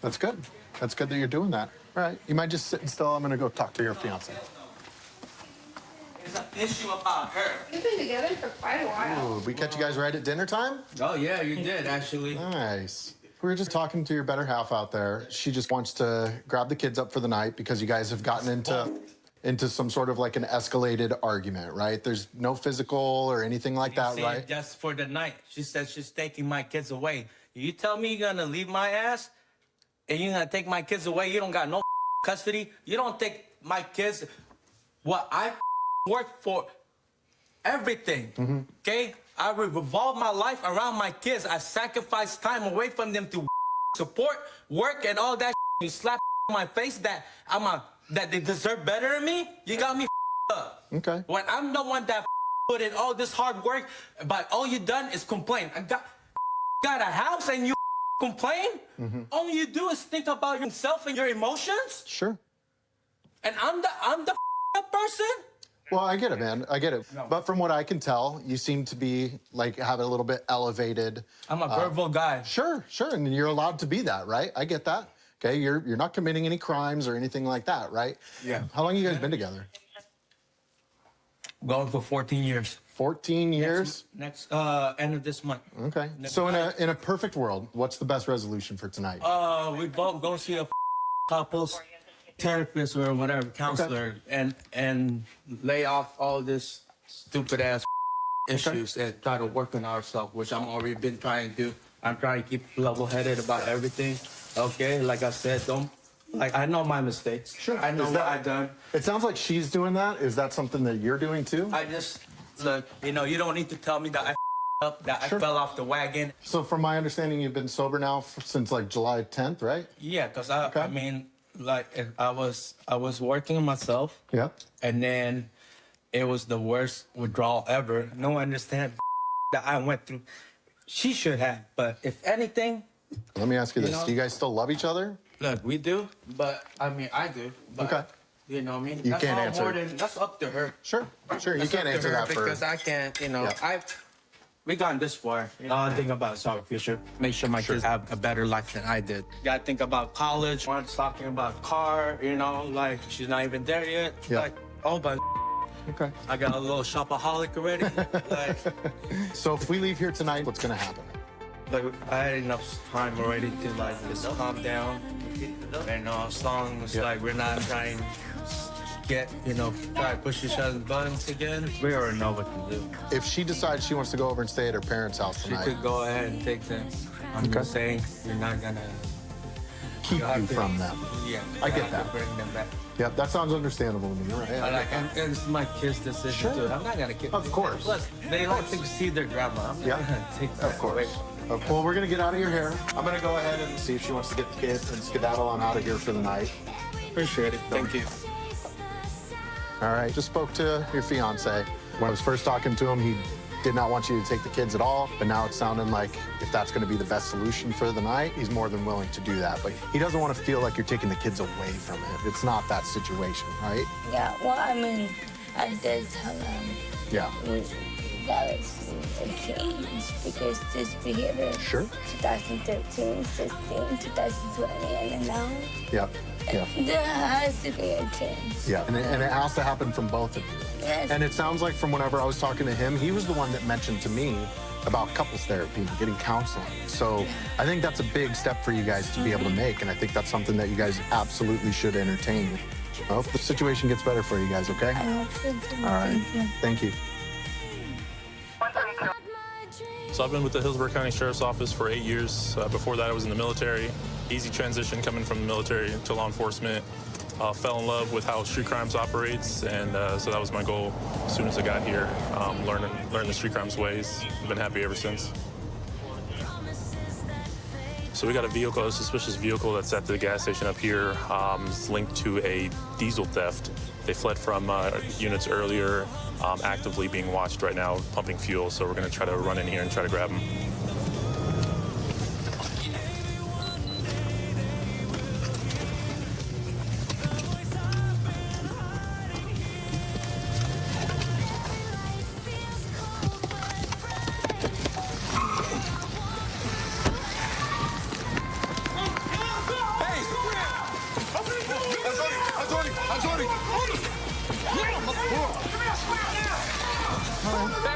Speaker 10: That's good. That's good that you're doing that. All right. You mind just sitting still? I'm going to go talk to your fiance.
Speaker 12: It's an issue about her.
Speaker 16: We've been together for quite a while.
Speaker 10: Ooh, we catch you guys right at dinner time?
Speaker 12: Oh, yeah, you did, actually.
Speaker 10: Nice. We were just talking to your better half out there. She just wants to grab the kids up for the night because you guys have gotten into some sort of like an escalated argument, right? There's no physical or anything like that, right?
Speaker 12: Just for the night. She said she's taking my kids away. You tell me you're gonna leave my ass and you're gonna take my kids away. You don't got no custody. You don't take my kids. What I worked for, everything, okay? I revolve my life around my kids. I sacrifice time away from them to support, work, and all that. You slap my face that that they deserve better than me. You got me up.
Speaker 10: Okay.
Speaker 12: When I'm the one that put in all this hard work, but all you done is complain. I got a house and you complain. All you do is think about yourself and your emotions.
Speaker 10: Sure.
Speaker 12: And I'm the person.
Speaker 10: Well, I get it, man. I get it. But from what I can tell, you seem to be like have a little bit elevated.
Speaker 12: I'm a verbal guy.
Speaker 10: Sure, and you're allowed to be that, right? I get that. Okay, you're not committing any crimes or anything like that, right?
Speaker 12: Yeah.
Speaker 10: How long have you guys been together?
Speaker 12: Going for 14 years.
Speaker 10: 14 years?
Speaker 12: Next end of this month.
Speaker 10: Okay. So in a perfect world, what's the best resolution for tonight?
Speaker 12: We both go see a couples therapist or whatever, counselor, and lay off all this stupid ass issues and try to work on ourselves, which I'm already been trying to do. I'm trying to keep level-headed about everything. Okay, like I said, don't Like, I know my mistakes.
Speaker 10: Sure.
Speaker 12: I know
Speaker 10: Is
Speaker 12: what I've done.
Speaker 10: It sounds like she's doing that. Is that something that you're doing too?
Speaker 12: I just, look, you know, you don't need to tell me that I up, that I fell off the wagon.
Speaker 10: So from my understanding, you've been sober now since like July 10th, right?
Speaker 12: Yeah, because I mean, like, I was working on myself.
Speaker 10: Yeah.
Speaker 12: And then it was the worst withdrawal ever. No one understand that I went through. She should have, but if anything.
Speaker 10: Let me ask you this.
Speaker 12: know,
Speaker 10: Do you guys still love each other?
Speaker 12: Look, we do, but I mean, I do. But,
Speaker 10: Okay.
Speaker 12: You know what I mean?
Speaker 10: You
Speaker 12: that's
Speaker 10: can't
Speaker 12: all
Speaker 10: answer.
Speaker 12: more than, that's up to her.
Speaker 10: Sure. Sure. You
Speaker 12: That's
Speaker 10: can't
Speaker 12: up to
Speaker 10: answer
Speaker 12: her
Speaker 10: that for.
Speaker 12: because I can't, you know,
Speaker 10: Yeah.
Speaker 12: we gone this far. All I think about is our future. Make sure my kids have a better life than I did. Gotta think about college. One's talking about car, you know, like she's not even there yet.
Speaker 10: Yeah.
Speaker 12: Like, oh, but
Speaker 10: Okay.
Speaker 12: I got a little shopaholic already. Like,
Speaker 10: So if we leave here tonight, what's gonna happen?
Speaker 12: like, I had enough time already to like just calm down. And as long as like we're not trying to get, you know, try to push each other's buttons again, we already know what to do.
Speaker 10: If she decides she wants to go over and stay at her parents' house
Speaker 12: She
Speaker 10: tonight,
Speaker 12: could go ahead and take them. I'm just saying you're not gonna
Speaker 10: keep you from them.
Speaker 12: Yeah,
Speaker 10: I
Speaker 12: you
Speaker 10: get
Speaker 12: have
Speaker 10: that.
Speaker 12: to bring them back.
Speaker 10: Yep, that sounds understandable to me. You're right.
Speaker 12: I like, and it's my kids' decision
Speaker 10: Sure.
Speaker 12: too. I'm not gonna get.
Speaker 10: Of course.
Speaker 12: Plus, they like to see their grandma. I'm not
Speaker 10: Yeah.
Speaker 12: gonna take that
Speaker 10: Of course.
Speaker 12: away.
Speaker 10: Okay. Well, we're gonna get out of your hair. I'm gonna go ahead and see if she wants to get the kids and skedaddle on out of here for the night.
Speaker 12: Appreciate it. Thank you.
Speaker 10: All right. Just spoke to your fiance. When I was first talking to him, he did not want you to take the kids at all. But now it's sounding like if that's going to be the best solution for the night, he's more than willing to do that. But he doesn't want to feel like you're taking the kids away from him. It's not that situation, right?
Speaker 16: Yeah, well, I mean, I did tell them
Speaker 10: Yeah.
Speaker 16: that it's a change because this behavior,
Speaker 10: Sure.
Speaker 16: 2013, 16, 2020, and then now,
Speaker 10: Yep. Yeah.
Speaker 16: there has to be a change.
Speaker 10: Yeah. And it has to happen from both of you.
Speaker 16: Yes.
Speaker 10: And it sounds like from whenever I was talking to him, he was the one that mentioned to me about couples therapy and getting counseling. So I think that's a big step for you guys to be able to make. And I think that's something that you guys absolutely should entertain. I hope the situation gets better for you guys, okay?
Speaker 16: I hope so too.
Speaker 10: All right.
Speaker 16: Thank you.
Speaker 10: Thank you.
Speaker 18: So I've been with the Hillsborough County Sheriff's Office for 8 years. Before that, I was in the military. Easy transition coming from the military to law enforcement. Fell in love with how street crimes operates, and so that was my goal as soon as I got here, learn the street crimes ways. I've been happy ever since. So we got a vehicle, a suspicious vehicle that's at the gas station up here. It's linked to a diesel theft. They fled from units earlier, actively being watched right now, pumping fuel. So we're gonna try to run in here and try to grab them.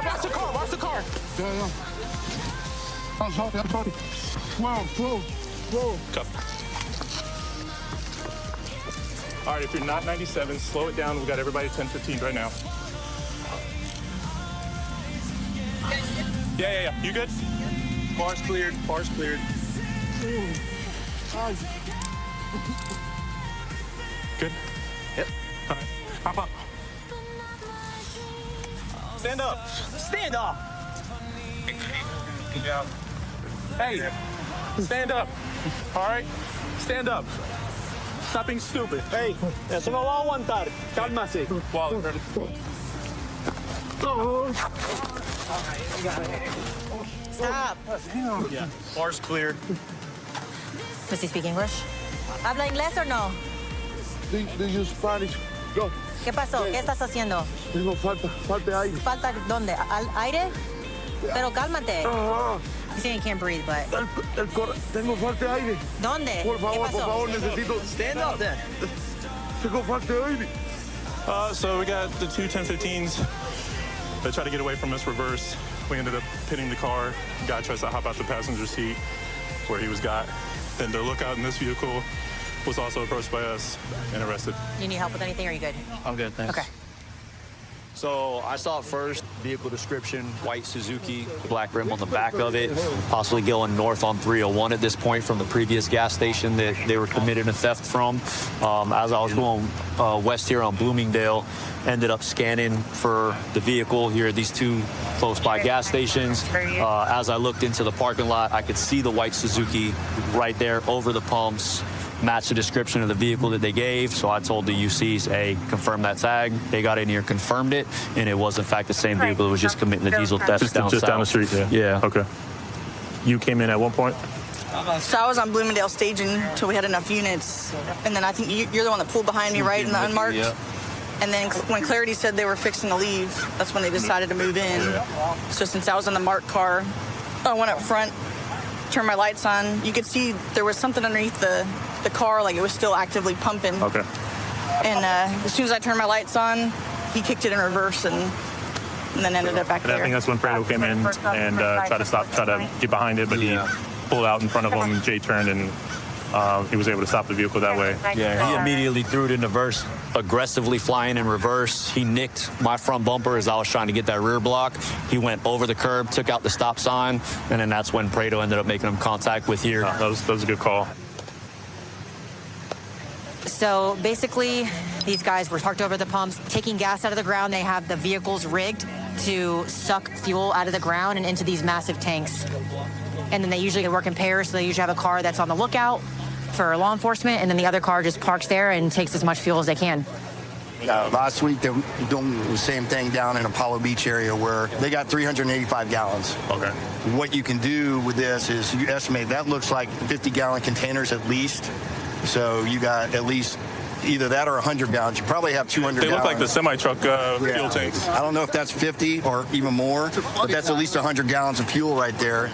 Speaker 17: Watch the car, watch the car. Yeah. I'm sorry. Whoa.
Speaker 18: Cup. All right, if you're not 97, slow it down. We got everybody 10-15 right now. Yeah. You good? Bar's cleared. Good? Yep. All right. Hop up. Stand up. Stand up. Yeah. Hey, stand up. All right? Stand up. Stop being stupid. Hey, eso no va a aguantar. Cálmase. Wallet.
Speaker 1: Stop.
Speaker 18: Yeah. Bar's cleared.
Speaker 1: Does he speak English? ¿Habla inglés o no?
Speaker 17: Do you Spanish? Go.
Speaker 1: ¿Qué pasó? ¿Qué estás haciendo?
Speaker 17: Tengo falta de aire.
Speaker 1: ¿Falta dónde? ¿Aire? Pero cálmate. He's saying he can't breathe, but...
Speaker 17: Tengo falta de aire.
Speaker 1: ¿Dónde?
Speaker 17: Por favor,
Speaker 1: ¿Qué pasó?
Speaker 17: por favor, necesito.
Speaker 12: Stand up then.
Speaker 17: Tengo falta de aire.
Speaker 18: So we got the two 10-15s. They tried to get away from us, reverse. We ended up hitting the car. Guy tries to hop out the passenger seat where he was got. Then the lookout in this vehicle was also approached by us and arrested.
Speaker 1: You need help with anything, or are you good?
Speaker 9: I'm good, thanks.
Speaker 1: Okay.
Speaker 13: So I saw it first, vehicle description, white Suzuki, black rim on the back of it, possibly going north on 301 at this point from the previous gas station that they were committing a theft from. As I was going west here on Bloomingdale, ended up scanning for the vehicle here at these two close by gas stations. As I looked into the parking lot, I could see the white Suzuki right there over the pumps, match the description of the vehicle that they gave. So I told the UCs, hey, confirm that tag. They got in here, confirmed it, and it was in fact the same vehicle that was just committing the diesel theft
Speaker 4: Just
Speaker 13: down
Speaker 4: down the street,
Speaker 13: Yeah.
Speaker 4: Okay. You came in at one point?
Speaker 20: So I was on Bloomingdale staging until we had enough units, and then I think you're the one that pulled behind me, right, in the unmarked?
Speaker 13: Yeah.
Speaker 20: And then when Clarity said they were fixing to leave, that's when they decided to move in. So since I was in the marked car, I went up front, turned my lights on. You could see there was something underneath the car, like it was still actively pumping.
Speaker 4: Okay.
Speaker 20: And as soon as I turned my lights on, he kicked it in reverse and then ended up back
Speaker 4: And
Speaker 20: there.
Speaker 4: I think that's when Prado came in and tried to get behind it, but he pulled out in front of him. Jay turned and he was able to stop the vehicle that way.
Speaker 13: Yeah, he immediately threw it in reverse, aggressively flying in reverse. He nicked my front bumper as I was trying to get that rear block. He went over the curb, took out the stop sign, and then that's when Prado ended up making him contact with here.
Speaker 4: That was a good call.
Speaker 1: So basically, these guys were parked over the pumps, taking gas out of the ground. They have the vehicles rigged to suck fuel out of the ground and into these massive tanks. And then they usually work in pairs, so they usually have a car that's on the lookout for law enforcement, and then the other car just parks there and takes as much fuel as they can.
Speaker 21: Last week, they were doing the same thing down in Apollo Beach area where they got 385 gallons.
Speaker 4: Okay.
Speaker 21: What you can do with this is you estimate that looks like 50-gallon containers at least. So you got at least either that or 100 gallons. You probably have 200
Speaker 4: They
Speaker 21: gallons.
Speaker 4: look like the semi-truck fuel tanks.
Speaker 21: I don't know if that's 50 or even more, but that's at least 100 gallons of fuel right there.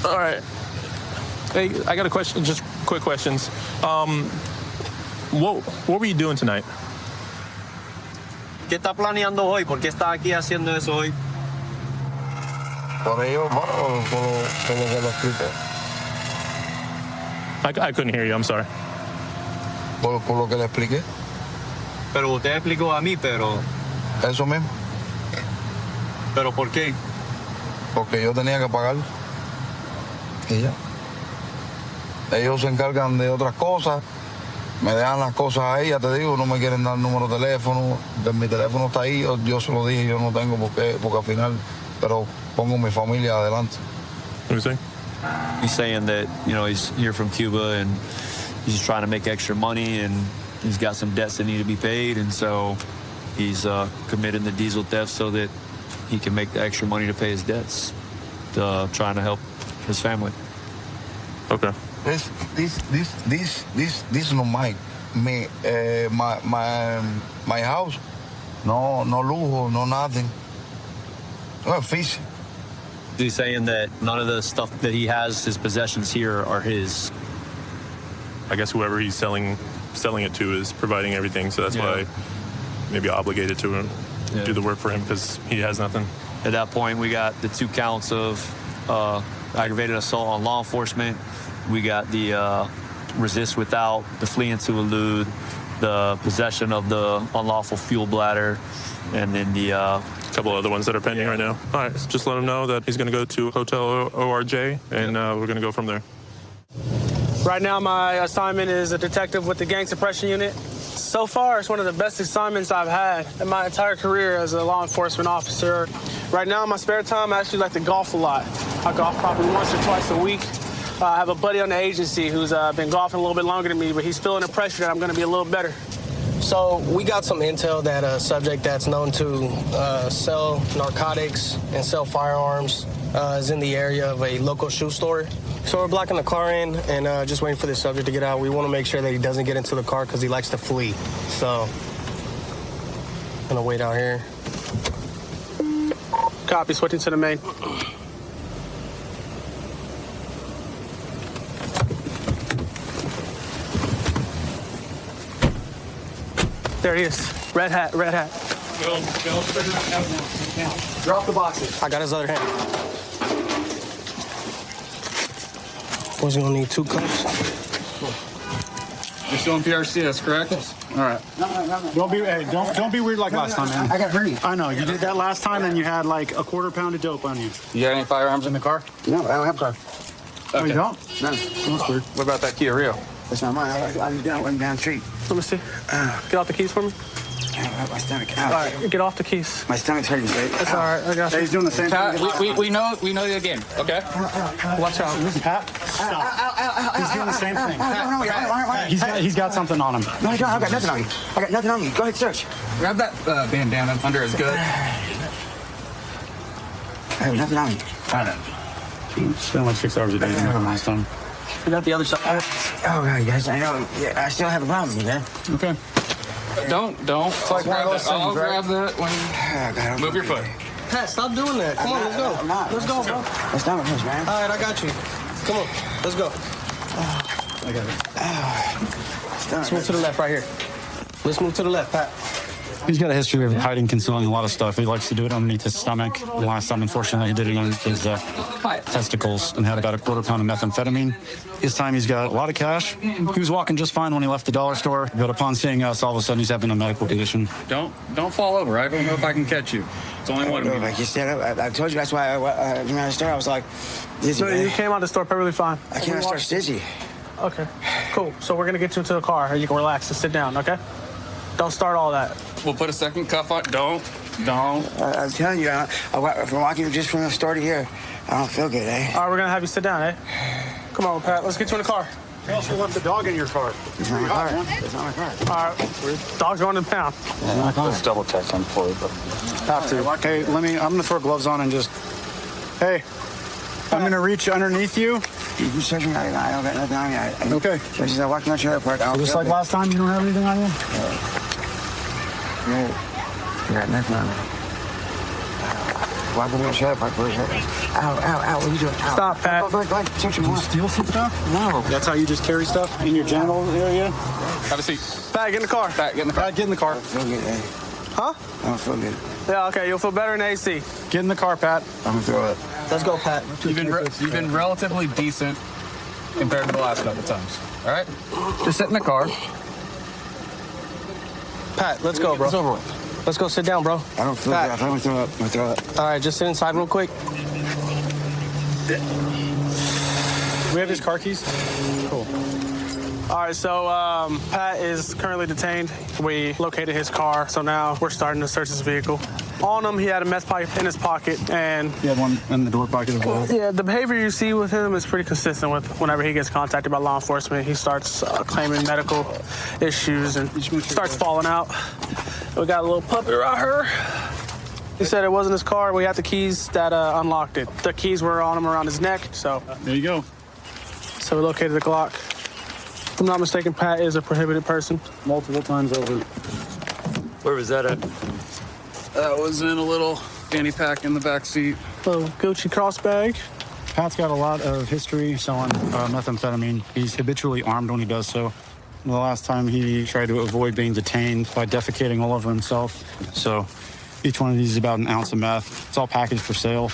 Speaker 4: All right. Hey, I got a question, just quick questions. What were you doing tonight?
Speaker 13: ¿Qué está planeando hoy? ¿Por qué está aquí haciendo eso hoy?
Speaker 17: Por ello, por lo que lo expliqué.
Speaker 4: I couldn't hear you, I'm sorry.
Speaker 17: Por lo que le expliqué.
Speaker 13: Pero usted explicó a mí, pero...
Speaker 17: Eso mismo.
Speaker 13: ¿Pero por qué?
Speaker 17: Porque yo tenía que pagar. Y ya. Ellos se encargan de otras cosas. Me dejan las cosas ahí, ya te digo, no me quieren dar el número de teléfono. Mi teléfono está ahí, yo se lo dije, yo no tengo porque al final, pero pongo mi familia adelante.
Speaker 4: What are you saying?
Speaker 13: He's saying that, you know, he's here from Cuba and he's just trying to make extra money and he's got some debts that need to be paid, and so he's committing the diesel theft so that he can make the extra money to pay his debts, trying to help his family.
Speaker 4: Okay.
Speaker 17: This is not my house. No lujo, no nothing. No fish.
Speaker 13: He's saying that none of the stuff that he has, his possessions here, are his.
Speaker 4: I guess whoever he's selling it to is providing everything, so that's why maybe obligated to him, do the work for him because he has nothing.
Speaker 13: At that point, we got the 2 counts of aggravated assault on law enforcement. We got the resist without, the fleeing to elude, the possession of the unlawful fuel bladder, and then the
Speaker 4: couple other ones that are pending right now. All right, just let him know that he's going to go to Hotel ORJ, and we're going to go from there.
Speaker 6: Right now, my assignment is a detective with the gang suppression unit. So far, it's one of the best assignments I've had in my entire career as a law enforcement officer. Right now, in my spare time, I actually like to golf a lot. I golf probably once or twice a week. I have a buddy on the agency who's been golfing a little bit longer than me, but he's feeling the pressure that I'm going to be a little better.
Speaker 24: So we got some intel that a subject that's known to sell narcotics and sell firearms is in the area of a local shoe store. So we're blocking the car in and just waiting for the subject to get out. We want to make sure that he doesn't get into the car because he likes to flee. So I'm gonna wait out here.
Speaker 6: Copy, switching to the main. There he is. Red hat, red hat.
Speaker 24: Drop the boxes. I got his other hand. Was gonna need 2 cups.
Speaker 25: You're still in PRC, that's correct?
Speaker 3: All right. Don't be weird like last time, man.
Speaker 11: I got breathe.
Speaker 3: I know you did that last time, and you had like a quarter pound of dope on you. You got any firearms in the car?
Speaker 11: No, I don't have a car.
Speaker 3: Oh, you don't?
Speaker 11: No.
Speaker 3: That's weird. What about that Kia Rio?
Speaker 11: That's not mine. I'm down the street.
Speaker 24: Let me see. Get off the keys for me.
Speaker 11: My stomach.
Speaker 24: All right, get off the keys.
Speaker 11: My stomach's hurting, babe.
Speaker 24: That's all right. I got you.
Speaker 3: He's doing the same thing.
Speaker 2: We know the game. Okay.
Speaker 24: Watch out.
Speaker 3: Pat, stop. He's doing the same thing. He's got something on him.
Speaker 11: No, I don't. I got nothing on me. I got nothing on me. Go ahead, search.
Speaker 2: Grab that bandana under his gut.
Speaker 11: I have nothing on me.
Speaker 3: I don't know. Spent like 6 hours a day last time.
Speaker 24: We got the other side.
Speaker 11: Oh, God, yes, I know. Yeah, I still have a problem with you, man.
Speaker 3: Okay.
Speaker 2: Don't. I'll grab that when you move your foot.
Speaker 24: Pat, stop doing that. Come on, let's go.
Speaker 11: I'm not.
Speaker 24: Let's go, bro.
Speaker 11: My stomach hurts, man.
Speaker 24: All right, I got you. Come on, let's go.
Speaker 3: I got it.
Speaker 24: Let's move to the left right here. Let's move to the left, Pat.
Speaker 3: He's got a history of hiding, concealing a lot of stuff. He likes to do it underneath his stomach. The last time, unfortunately, he did it underneath his testicles and had about a quarter pound of methamphetamine. This time, he's got a lot of cash. He was walking just fine when he left the dollar store, but upon seeing us, all of a sudden, he's having a medical condition.
Speaker 2: Don't fall over. I don't know if I can catch you. It's only one of you.
Speaker 11: Like you said, I told you that's why when I started, I was like, dizzy.
Speaker 24: So you came out the store perfectly fine.
Speaker 11: I came out the store dizzy.
Speaker 24: Okay, cool. So we're gonna get you into the car, and you can relax and sit down. Okay? Don't start all that.
Speaker 2: We'll put a second cuff on. Don't.
Speaker 11: I'm telling you, from walking just from the store to here, I don't feel good, eh?
Speaker 24: All right, we're gonna have you sit down, eh? Come on, Pat. Let's get you in the car.
Speaker 3: You also left the dog in your car.
Speaker 11: It's not my car. It's not my car.
Speaker 24: All right, dog's going to the pound.
Speaker 3: Let's double check him for you, but have to. Okay, I'm gonna throw gloves on and just. Hey, I'm gonna reach underneath you.
Speaker 11: You can search me. I don't got nothing on me.
Speaker 3: Okay.
Speaker 11: I walked out trailer park.
Speaker 3: Just like last time, you don't have anything on you?
Speaker 11: No. I got nothing on me. Walking out trailer park. Ow. What are you doing? Ow.
Speaker 24: Stop, Pat.
Speaker 11: Go ahead. Search me.
Speaker 3: Did you steal some stuff?
Speaker 11: No.
Speaker 3: That's how you just carry stuff in your genital area?
Speaker 2: Have a seat.
Speaker 24: Pat, get in the car.
Speaker 2: Pat, get in the car.
Speaker 3: Pat, get in the car.
Speaker 11: I don't feel good, eh?
Speaker 24: Huh?
Speaker 11: I don't feel good.
Speaker 24: Yeah, okay. You'll feel better in AC.
Speaker 3: Get in the car, Pat.
Speaker 11: I'm gonna throw up.
Speaker 24: Let's go, Pat.
Speaker 2: You've been relatively decent compared to the last couple times. All right? Just sit in the car.
Speaker 24: Pat, let's go, bro.
Speaker 11: It's over with.
Speaker 24: Let's go sit down, bro.
Speaker 11: I don't feel good. I'm gonna throw up. I'm gonna throw up.
Speaker 24: All right, just sit inside real quick. We have his car keys? Cool. All right, so Pat is currently detained. We located his car, so now we're starting to search his vehicle. On him, he had a meth pipe in his pocket, and
Speaker 3: He had one in the door pocket as well.
Speaker 24: yeah, the behavior you see with him is pretty consistent with whenever he gets contacted by law enforcement. He starts claiming medical issues and starts falling out. We got a little puppy right here. He said it wasn't his car. We had the keys that unlocked it. The keys were on him around his neck, so.
Speaker 3: There you go.
Speaker 24: So we located the Glock. If I'm not mistaken, Pat is a prohibited person.
Speaker 3: Multiple times over.
Speaker 13: Where was that at?
Speaker 2: That was in a little fanny pack in the back seat.
Speaker 24: Little Gucci cross bag.
Speaker 3: Pat's got a lot of history selling methamphetamine. He's habitually armed when he does so. The last time he tried to avoid being detained by defecating all over himself. So each one of these is about an ounce of meth. It's all packaged for sale.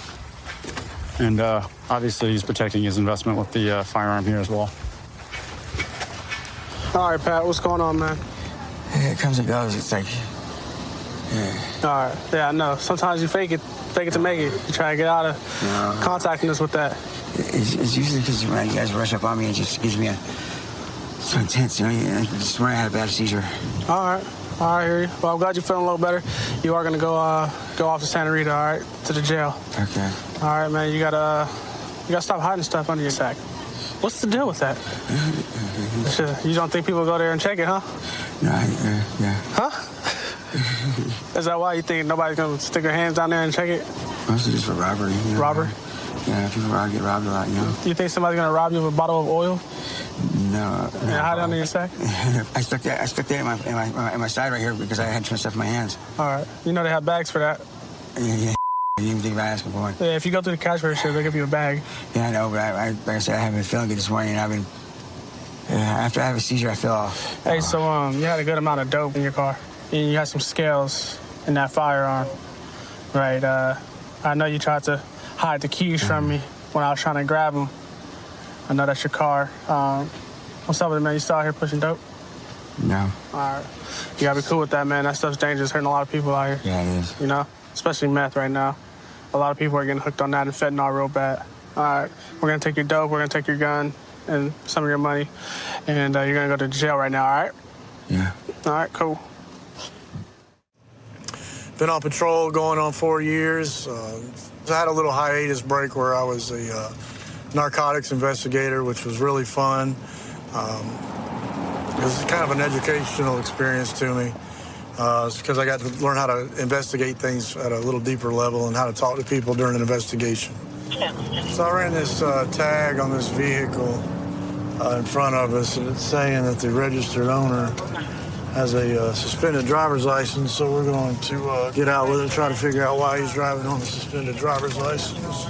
Speaker 3: And obviously he's protecting his investment with the firearm here as well.
Speaker 24: All right, Pat, what's going on, man?
Speaker 11: Yeah, it comes and goes. It's like, yeah.
Speaker 24: All right, yeah, I know. Sometimes you fake it to make it. You try to get out of contacting us with that.
Speaker 11: It's usually because when you guys rush up on me, it just gives me so intense, you know. I just when I had a bad seizure.
Speaker 24: All right, I hear you. Well, I'm glad you're feeling a little better. You are gonna go off to Santa Rita, all right, to the jail.
Speaker 11: Okay.
Speaker 24: All right, man. You gotta stop hiding stuff under your sack. What's the deal with that? You don't think people go there and check it, huh?
Speaker 11: No, yeah.
Speaker 24: Huh? Is that why you think nobody's gonna stick their hands down there and check it?
Speaker 11: Mostly just for robbery. You know?
Speaker 24: Robbery?
Speaker 11: Yeah, people get robbed a lot, you know.
Speaker 24: You think somebody's gonna rob you of a bottle of oil?
Speaker 11: No.
Speaker 24: And hide it under your sack?
Speaker 11: I stuck that in my side right here because I had too much stuff in my hands.
Speaker 24: All right. You know they have bags for that.
Speaker 11: Yeah. I didn't even think about asking for one.
Speaker 24: Yeah, if you go through the cash register, they'll give you a bag.
Speaker 11: Yeah, I know, but like I said, I haven't been feeling good this morning. I've been, after I have a seizure, I feel off.
Speaker 24: Hey, so you had a good amount of dope in your car. And you had some scales in that firearm, right? I know you tried to hide the keys from me when I was trying to grab them. I know that's your car. What's up with it, man? You still out here pushing dope?
Speaker 17: No.
Speaker 18: All right. You gotta be cool with that, man. That stuff's dangerous, hurting a lot of people out here.
Speaker 17: Yeah, it is.
Speaker 18: You know, especially meth right now. A lot of people are getting hooked on that and fentanyl real bad. All right, we're gonna take your dope, we're gonna take your gun and some of your money, and you're gonna go to jail right now, all right?
Speaker 17: Yeah.
Speaker 18: All right, cool.
Speaker 8: Been on patrol going on 4 years. I had a little hiatus break where I was a narcotics investigator, which was really fun. It was kind of an educational experience to me. It's because I got to learn how to investigate things at a little deeper level and how to talk to people during an investigation. So I ran this tag on this vehicle in front of us, and it's saying that the registered owner has a suspended driver's license, so we're going to get out with it and try to figure out why he's driving on a suspended driver's license.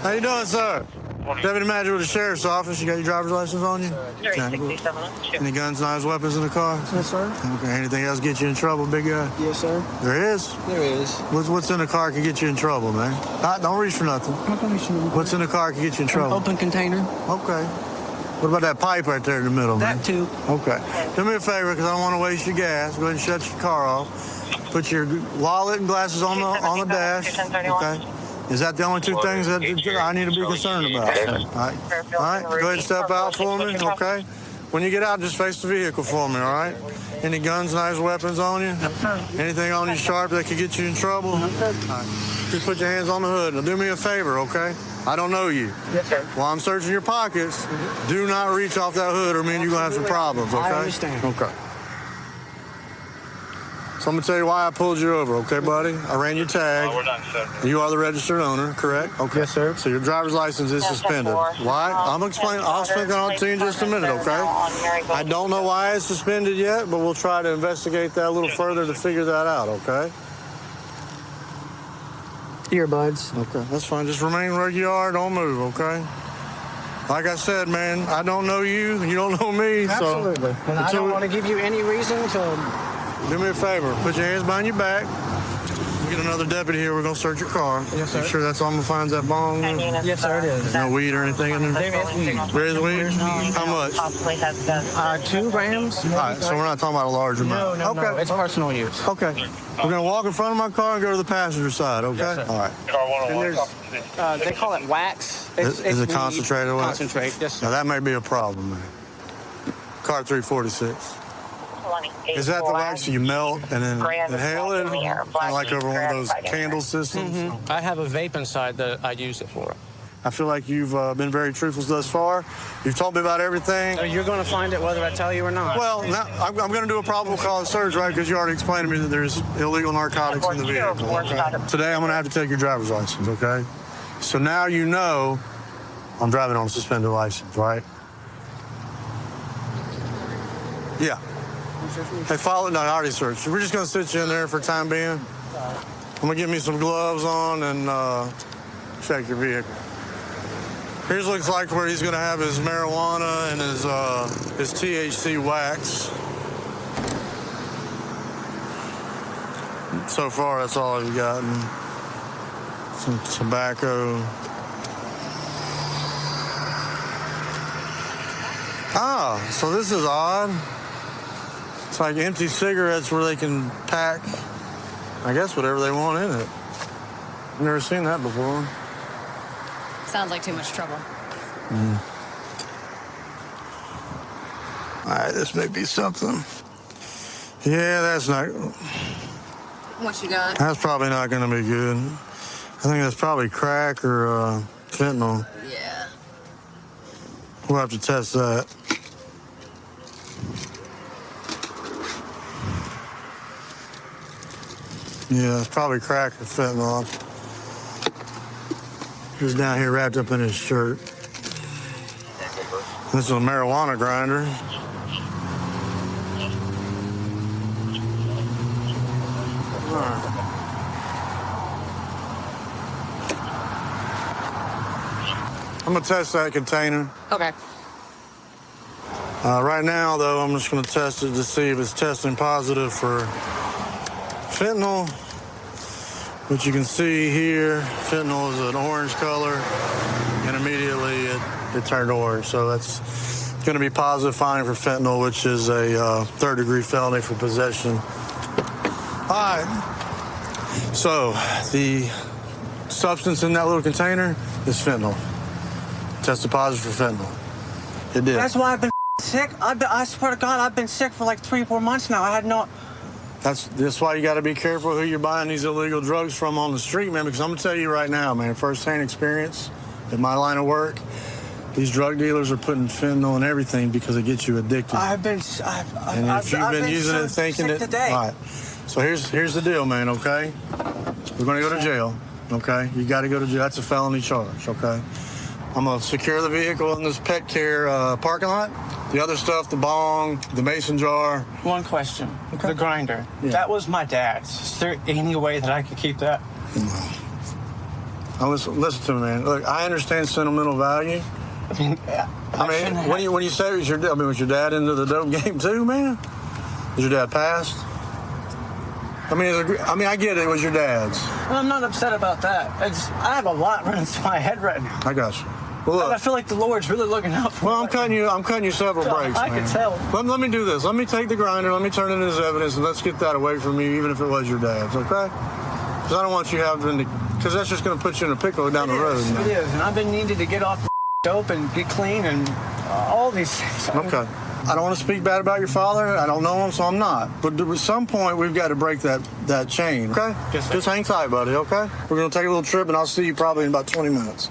Speaker 8: How you doing, sir? Deputy Manager with the Sheriff's Office. You got your driver's license on you? Any guns, knives, weapons in the car?
Speaker 14: Yes, sir.
Speaker 8: Okay. Anything else get you in trouble, big guy?
Speaker 14: Yes, sir.
Speaker 8: There is?
Speaker 14: There is.
Speaker 8: What's in the car can get you in trouble, man? Don't reach for nothing. What's in the car can get you in trouble?
Speaker 14: Open container.
Speaker 8: Okay. What about that pipe right there in the middle, man?
Speaker 14: That too.
Speaker 8: Okay. Do me a favor, because I don't want to waste your gas. Go ahead and shut your car off. Put your wallet and glasses on the dash. Okay. Is that the only two things that I need to be concerned about? All right. All right. Go ahead and step out for me, okay? When you get out, just face the vehicle for me, all right? Any guns, knives, weapons on you? Anything on you sharp that could get you in trouble? All right. Just put your hands on the hood. Now do me a favor, okay? I don't know you.
Speaker 14: Yes, sir.
Speaker 8: While I'm searching your pockets, do not reach off that hood or you're going to have some problems, okay?
Speaker 14: I understand.
Speaker 8: Okay. So I'm going to tell you why I pulled you over, okay, buddy? I ran your tag. You are the registered owner, correct? Okay.
Speaker 14: Yes, sir.
Speaker 8: So your driver's license is suspended. Why? I'll explain it to you in just a minute, okay? I don't know why it's suspended yet, but we'll try to investigate that a little further to figure that out, okay?
Speaker 14: Earbuds.
Speaker 8: Okay, that's fine. Just remain where you are. Don't move, okay? Like I said, man, I don't know you. You don't know me.
Speaker 14: Absolutely.
Speaker 8: So
Speaker 14: And I don't want to give you any reason to...
Speaker 8: do me a favor. Put your hands behind your back. We get another deputy here. We're going to search your car.
Speaker 14: Yes, sir.
Speaker 8: Make sure that's on the finds that bong.
Speaker 14: Yes, sir, it is.
Speaker 8: No weed or anything in there?
Speaker 14: There is weed.
Speaker 8: There is weed? How much?
Speaker 14: 2 grams.
Speaker 8: All right, so we're not talking about a large amount.
Speaker 14: No,
Speaker 8: okay.
Speaker 14: It's personal use.
Speaker 8: Okay. We're going to walk in front of my car and go to the passenger side, okay?
Speaker 14: Yes, sir.
Speaker 8: All right.
Speaker 14: And there's, they call it wax.
Speaker 8: Is it
Speaker 14: weed.
Speaker 8: concentrated wax?
Speaker 14: Concentrate, yes, sir.
Speaker 8: Now, that may be a problem, man. Car 346. Is that the wax you melt and then inhale it? Kind of like over one of those candle systems?
Speaker 14: Mm-hmm. I have a vape inside that I use it for.
Speaker 8: I feel like you've been very truthful thus far. You've told me about everything.
Speaker 14: So you're going to find it whether I tell you or not.
Speaker 8: Well, now, I'm going to do a probable cause search, right? Because you already explained to me that there's illegal narcotics in the vehicle. Okay? Today, I'm going to have to take your driver's license, okay? So now you know I'm driving on a suspended license, right? Yeah. Hey, follow. No, I already searched. We're just going to sit you in there for the time being. I'm going to get me some gloves on and check your vehicle. Here's looks like where he's going to have his marijuana and his THC wax. So far, that's all I've gotten. Some tobacco. Ah, so this is odd. It's like empty cigarettes where they can pack, I guess, whatever they want in it. I've never seen that before.
Speaker 1: Sounds like too much trouble.
Speaker 8: All right, this may be something. Yeah, that's not.
Speaker 1: What you got?
Speaker 8: That's probably not going to be good. I think that's probably crack or fentanyl.
Speaker 1: Yeah.
Speaker 8: We'll have to test that. Yeah, it's probably crack or fentanyl. He was down here wrapped up in his shirt. This is a marijuana grinder. All right. I'm gonna test that container.
Speaker 1: Okay.
Speaker 8: Right now, though, I'm just gonna test it to see if it's testing positive for fentanyl, What you can see here, fentanyl is an orange color, and immediately it turned orange. So that's going to be positive finding for fentanyl, which is a third-degree felony for possession. All right. So the substance in that little container is fentanyl. Tested positive for fentanyl. It did.
Speaker 14: That's why I've been sick. I swear to God, I've been sick for like 3-4 months now. I had no...
Speaker 8: That's why you got to be careful who you're buying these illegal drugs from on the street, man, because I'm going to tell you right now, man, first-hand experience in my line of work, these drug dealers are putting fentanyl in everything because it gets you addicted.
Speaker 14: I've been
Speaker 8: using it thinking
Speaker 14: sick
Speaker 8: that...
Speaker 14: today.
Speaker 8: All right. So here's the deal, man, okay? We're going to go to jail, okay? You got to go to jail. That's a felony charge, okay? I'm going to secure the vehicle in this pet care parking lot. The other stuff, the bong, the mason jar.
Speaker 14: One question. Okay. The grinder.
Speaker 8: Yeah.
Speaker 14: That was my dad's. Is there any way that I could keep that?
Speaker 8: Now listen to me, man. Look, I understand sentimental value. When you say it was your dad, was your dad into the dope game too, man? Was your dad passed? I get it. It was your dad's.
Speaker 14: Well, I'm not upset about that. I have a lot running through my head right now.
Speaker 8: I got you. Well, look,
Speaker 14: I feel like the Lord's really looking out for me.
Speaker 8: Well, I'm cutting you several breaks,
Speaker 14: I
Speaker 8: man.
Speaker 14: can tell.
Speaker 8: Let me do this. Let me take the grinder. Let me turn it into evidence, and let's get that away from you, even if it was your dad's, okay? Because I don't want you having to... Because that's just going to put you in a pickle down the road.
Speaker 14: It is, and I've been needing to get off the dope and get clean and all these things.
Speaker 8: Okay. I don't want to speak bad about your father. I don't know him, so I'm not. But at some point, we've got to break that chain, okay? Just hang tight, buddy, okay? We're going to take a little trip, and I'll see you probably in about 20 minutes.